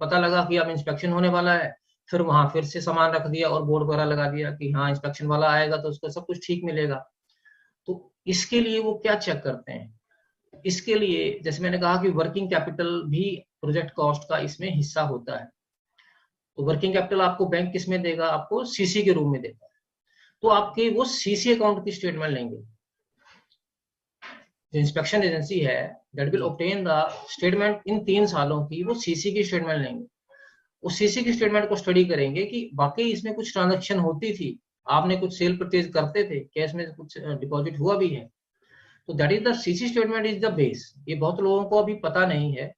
पता लगा कि अब इंस्पेक्शन होने वाला है, फिर वहां फिर से सामान रख दिया और बोर्ड वगैरह लगा दिया कि हाँ इंस्पेक्शन वाला आएगा तो उसको सब कुछ ठीक मिलेगा। तो इसके लिए वो क्या चेक करते हैं, इसके लिए जैसे मैंने कहा कि वर्किंग कैपिटल भी प्रोजेक्ट कॉस्ट का इसमें हिस्सा होता है। तो वर्किंग कैपिटल आपको बैंक किस में देगा, आपको सीसी के रूप में देगा। तो आपके वो सीसी अकाउंट की स्टेटमेंट लेंगे। जो इंस्पेक्शन एजेंसी है that will obtain the statement in 3 सालों की, वो सीसी की स्टेटमेंट लेंगे। उस सीसी की स्टेटमेंट को स्टडी करेंगे कि वाकई इसमें कुछ ट्रांजैक्शन होती थी, आपने कुछ सेल परचेज करते थे, कैश में कुछ डिपॉजिट हुआ भी है। तो that is the CC statement is the base. ये बहुत लोगों को अभी पता नहीं है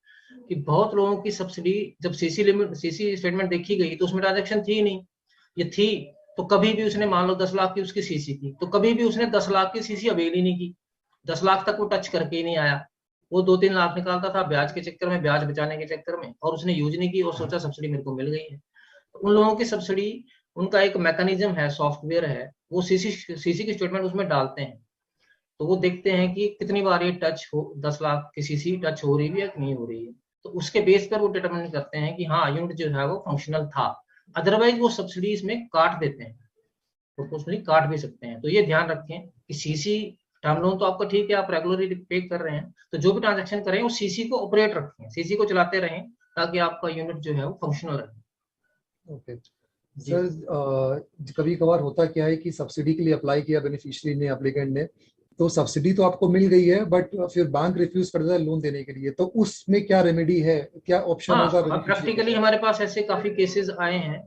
कि बहुत लोगों की सब्सिडी जब सीसी स्टेटमेंट देखी गई तो उसमें ट्रांजैक्शन थी नहीं। ये थी तो कभी भी उसने मान लो 10 लाख की उसकी सीसी थी, तो कभी भी उसने 10 लाख की सीसी अवेल ही नहीं की, 10 लाख तक वो टच करके ही नहीं आया। वो 2-3 लाख निकालता था ब्याज के चक्कर में, ब्याज बचाने के चक्कर में, और उसने यूज नहीं की और सोचा सब्सिडी मेरे को मिल गई है। तो उन लोगों की सब्सिडी, उनका एक मैकेनिज्म है, सॉफ्टवेयर है, वो सीसी की स्टेटमेंट उसमें डालते हैं। तो वो देखते हैं कि कितनी बार ये टच हो, 10 लाख की सीसी टच हो रही है या नहीं हो रही है। तो उसके बेस पर वो डिटरमाइन करते हैं कि हाँ यूनिट जो है वो फंक्शनल था। अदरवाइज वो सब्सिडी इसमें काट देते हैं, प्रोपोर्शनली काट भी सकते हैं। तो ये ध्यान रखें कि सीसी टर्म लोन तो आपका ठीक है, आप रेगुलरली पे कर रहे हैं, तो जो भी ट्रांजैक्शन करें वो सीसी को ऑपरेट रखें, सीसी को चलाते रहें, ताकि आपका यूनिट जो है वो फंक्शनल रहे। ओके सर, कभी कभार होता क्या है कि सब्सिडी के लिए अप्लाई किया बेनिफिशियरी ने, एप्लीकेंट ने, तो सब्सिडी तो आपको मिल गई है बट फिर बैंक रिफ्यूज कर देता है लोन देने के लिए, तो उसमें क्या रेमेडी है, क्या ऑप्शन होगा? प्रैक्टिकली हमारे पास ऐसे काफी केसेस आए हैं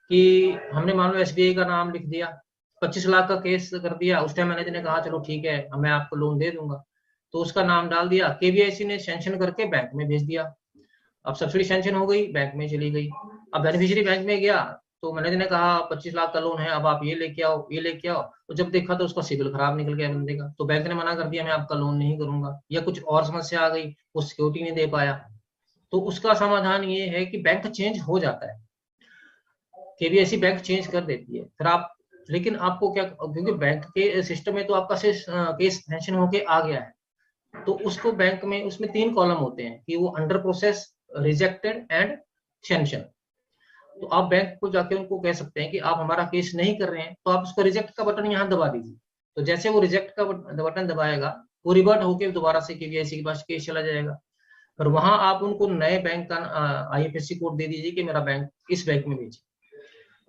कि हमने मान लो एसबीआई का नाम लिख दिया, 25 लाख का केस कर दिया, उस टाइम मैनेजर ने कहा चलो ठीक है मैं आपको लोन दे दूंगा, तो उसका नाम डाल दिया, केबीआईसी ने सैंक्शन करके बैंक में भेज दिया। अब सब्सिडी सैंक्शन हो गई, बैंक में चली गई। अब बेनिफिशियरी बैंक में गया तो मैनेजर ने कहा 25 लाख का लोन है, अब आप ये लेके आओ, ये लेके आओ। तो जब देखा तो उसका सिविल खराब निकल गया बंदे का, तो बैंक ने मना कर दिया मैं आपका लोन नहीं करूंगा, या कुछ और समस्या आ गई, वो सिक्योरिटी नहीं दे पाया। तो उसका समाधान ये है कि बैंक चेंज हो जाता है, केबीआईसी बैंक चेंज कर देती है। फिर आप, लेकिन आपको क्या, क्योंकि बैंक के सिस्टम में तो आपका केस सैंक्शन होके आ गया है, तो उसको बैंक में उसमें 3 कॉलम होते हैं कि वो under process, rejected and sanction. तो आप बैंक को जाके उनको कह सकते हैं कि आप हमारा केस नहीं कर रहे हैं, तो आप उसका रिजेक्ट का बटन यहाँ दबा दीजिए। तो जैसे वो रिजेक्ट का बटन दबाएगा, वो रिवर्ट होकर दोबारा से केबीआईसी के पास केस चला जाएगा। और वहां आप उनको नए बैंक का आईएफएससी कोड दे दीजिए कि मेरा बैंक इस बैंक में भेजिए,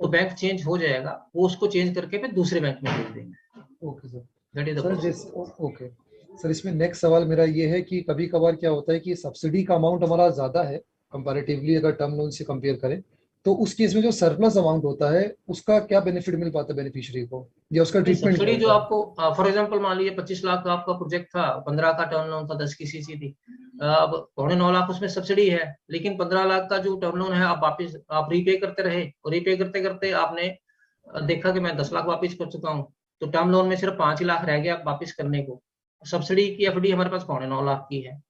तो बैंक चेंज हो जाएगा, वो उसको चेंज करके फिर दूसरे बैंक में भेज देंगे। Okay sir, that is the process. Okay sir, इसमें नेक्स्ट सवाल मेरा ये है कि कभी कभार क्या होता है कि सब्सिडी का अमाउंट हमारा ज्यादा है कंपैरेटिवली अगर टर्म लोन से कंपेयर करें, तो उस केस में जो सरप्लस अमाउंट होता है उसका क्या बेनिफिट मिल पाता है बेनिफिशियरी को, या उसका ट्रीटमेंट? सब्सिडी जो आपको फॉर एग्जांपल मान लीजिए 25 लाख का आपका प्रोजेक्ट था, 15 का टर्म लोन था, 10 की सीसी थी, अब 8.25 लाख उसमें सब्सिडी है, लेकिन 15 लाख का जो टर्म लोन है आप वापस आप रीपे करते रहे, और रीपे करते करते आपने देखा कि मैं 10 लाख वापस कर चुका हूँ, तो टर्म लोन में सिर्फ 5 लाख रह गया वापस करने को। सब्सिडी की एफडी हमारे पास 8.25 लाख की है,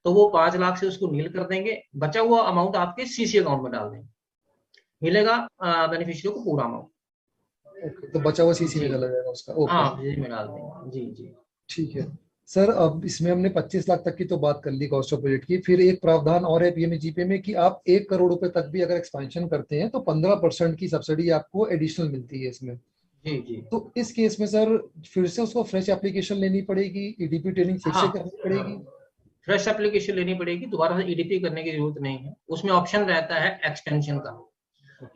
तो वो 5 लाख से उसको नील कर देंगे, बचा हुआ अमाउंट आपके सीसी अकाउंट में डाल देंगे, मिलेगा बेनिफिशियरी को पूरा अमाउंट। तो बचा हुआ सीसी में चला जाएगा उसका। ओके, हाँ, में डाल देंगे। जी जी, ठीक है सर अब इसमें हमने 25 लाख तक की तो बात कर ली कॉस्ट ऑफ प्रोजेक्ट की, फिर एक प्रावधान और है पीएमजीपी में कि आप 1 करोड़ रुपए तक भी अगर एक्सपेंशन करते हैं तो 15% की सब्सिडी आपको एडिशनल मिलती है इसमें। जी जी। तो इस केस में सर फिर से उसको फ्रेश एप्लीकेशन लेनी पड़ेगी, ईडीपी ट्रेनिंग फिर से हाँ। करनी पड़ेगी? फ्रेश एप्लीकेशन लेनी पड़ेगी, दोबारा से ईडीपी करने की जरूरत नहीं है। उसमें ऑप्शन रहता है एक्सटेंशन का,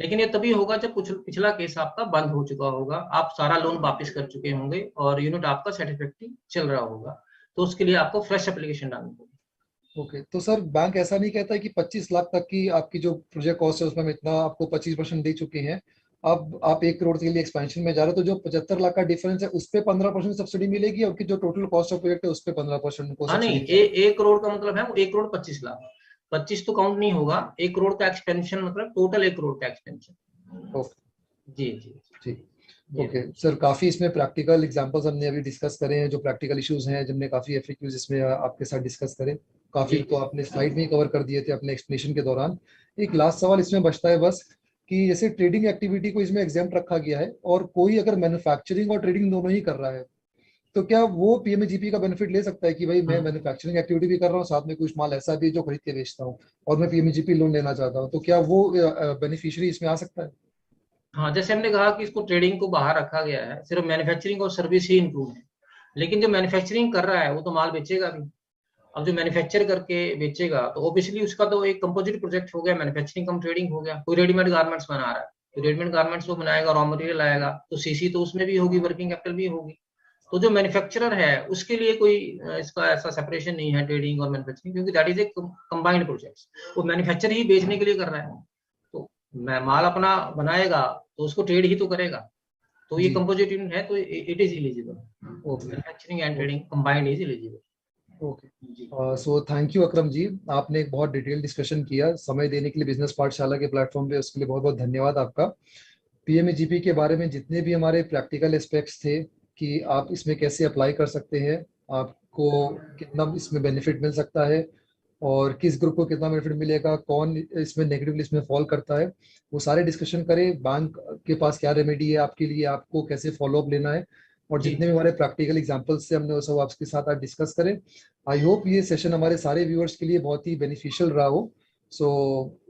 लेकिन ये तभी होगा जब पिछला केस आपका बंद हो चुका होगा, आप सारा लोन वापस कर चुके होंगे और यूनिट आपका सेटिस्फैक्टरी चल रहा होगा, तो उसके लिए आपको फ्रेश एप्लीकेशन डालनी पड़ेगी। ओके, तो सर बैंक ऐसा नहीं कहता है कि 25 लाख तक की आपकी जो प्रोजेक्ट कॉस्ट है उसमें हम इतना आपको 25% दे चुके हैं, अब आप 1 करोड़ के लिए एक्सपेंशन में जा रहे हो, तो जो 75 लाख का डिफरेंस है उस पे 15% सब्सिडी मिलेगी और जो टोटल कॉस्ट ऑफ प्रोजेक्ट है उस पे 15% को हाँ नहीं, सब्सिडी? 1 करोड़ का मतलब है 1 करोड़ 25 लाख, 25 तो काउंट नहीं होगा। 1 करोड़ का एक्सपेंशन मतलब टोटल 1 करोड़ का एक्सपेंशन। ओके जी जी ठीक। ओके सर, काफी इसमें प्रैक्टिकल एग्जांपल्स हमने अभी डिस्कस करे हैं, जो प्रैक्टिकल इश्यूज हैं जिनने काफी एफएक्यूज इसमें आपके साथ डिस्कस करे, काफी जी। तो आपने स्लाइड में ही कवर कर दिए थे अपने एक्सप्लेनेशन के दौरान। एक लास्ट सवाल इसमें बचता है बस कि जैसे ट्रेडिंग एक्टिविटी को इसमें एग्जेम्प्ट रखा गया है और कोई अगर मैन्युफैक्चरिंग और ट्रेडिंग दोनों ही कर रहा है, तो क्या वो पीएमजीपी का बेनिफिट ले सकता है कि भाई मैं मैन्युफैक्चरिंग एक्टिविटी भी कर रहा हूँ, साथ में कुछ माल ऐसा भी है जो खरीद के बेचता हूँ और मैं पीएमजीपी लोन लेना चाहता हूँ, तो क्या वो बेनिफिशियरी इसमें आ सकता है? हाँ, जैसे हमने कहा कि इसको ट्रेडिंग को बाहर रखा गया है, सिर्फ मैन्युफैक्चरिंग और सर्विस ही इंक्लूड है, लेकिन जो मैन्युफैक्चरिंग कर रहा है वो तो माल बेचेगा भी। अब जो मैन्युफैक्चर करके बेचेगा तो ऑब्वियसली उसका तो एक कंपोजिट प्रोजेक्ट हो गया, मैन्युफैक्चरिंग कम ट्रेडिंग हो गया। कोई रेडीमेड गारमेंट्स बना रहा है तो रेडीमेड गारमेंट्स वो बनाएगा, रॉ मटेरियल आएगा, तो सीसी तो उसमें भी होगी, वर्किंग कैपिटल भी होगी। तो जो मैन्युफैक्चरर है उसके लिए कोई इसका ऐसा सेपरेशन नहीं है ट्रेडिंग और मैन्युफैक्चरिंग, क्योंकि that is a combined project. वो मैन्युफैक्चर ही बेचने के लिए कर रहा है, तो माल अपना बनाएगा तो उसको ट्रेड ही तो करेगा, तो ये जी। कंपोजिट यूनिट है तो it is eligible. Okay manufacturing and trading combined is eligible. Okay, so thank you Akram ji, आपने एक बहुत डिटेल डिस्कशन किया, समय देने के लिए बिजनेस पाठशाला के प्लेटफॉर्म पे, उसके लिए बहुत बहुत धन्यवाद आपका। पीएमजीपी के बारे में जितने भी हमारे प्रैक्टिकल एस्पेक्ट्स थे कि आप इसमें कैसे अप्लाई कर सकते हैं, आपको कितना इसमें बेनिफिट मिल सकता है और किस ग्रुप को कितना बेनिफिट मिलेगा, कौन इसमें नेगेटिव लिस्ट में फॉल करता है, वो सारे डिस्कशन करें। बैंक के पास क्या रेमेडी है आपके लिए, आपको कैसे फॉलोअप लेना है, और जितने भी हमारे प्रैक्टिकल एग्जांपल्स से हमने वो सब आपके साथ आज डिस्कस करें। आई होप ये सेशन हमारे सारे व्यूअर्स के लिए बहुत ही बेनिफिशियल रहा हो। So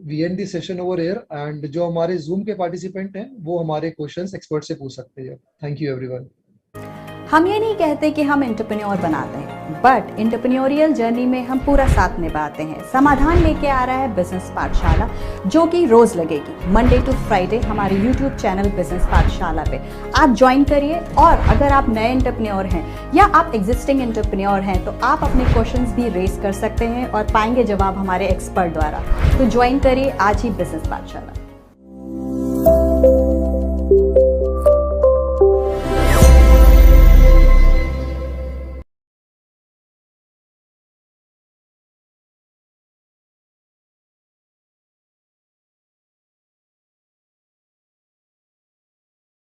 we end this session over here, and जो हमारे जूम के पार्टिसिपेंट हैं वो हमारे क्वेश्चंस एक्सपर्ट से पूछ सकते हैं। Thank you everyone. हम ये नहीं कहते कि हम एंटरप्रेन्योर बनाते हैं, बट एंटरप्रेन्योरियल जर्नी में हम पूरा साथ निभाते हैं। समाधान लेके आ रहा है बिजनेस पाठशाला, जो कि रोज लगेगी मंडे टू फ्राइडे हमारे यूट्यूब चैनल बिजनेस पाठशाला पे। आप ज्वाइन करिए, और अगर आप नए एंटरप्रेन्योर हैं या आप एग्जिस्टिंग एंटरप्रेन्योर हैं तो आप अपने क्वेश्चंस भी रेज कर सकते हैं और पाएंगे जवाब हमारे एक्सपर्ट द्वारा। तो ज्वाइन करिए आज ही बिजनेस पाठशाला।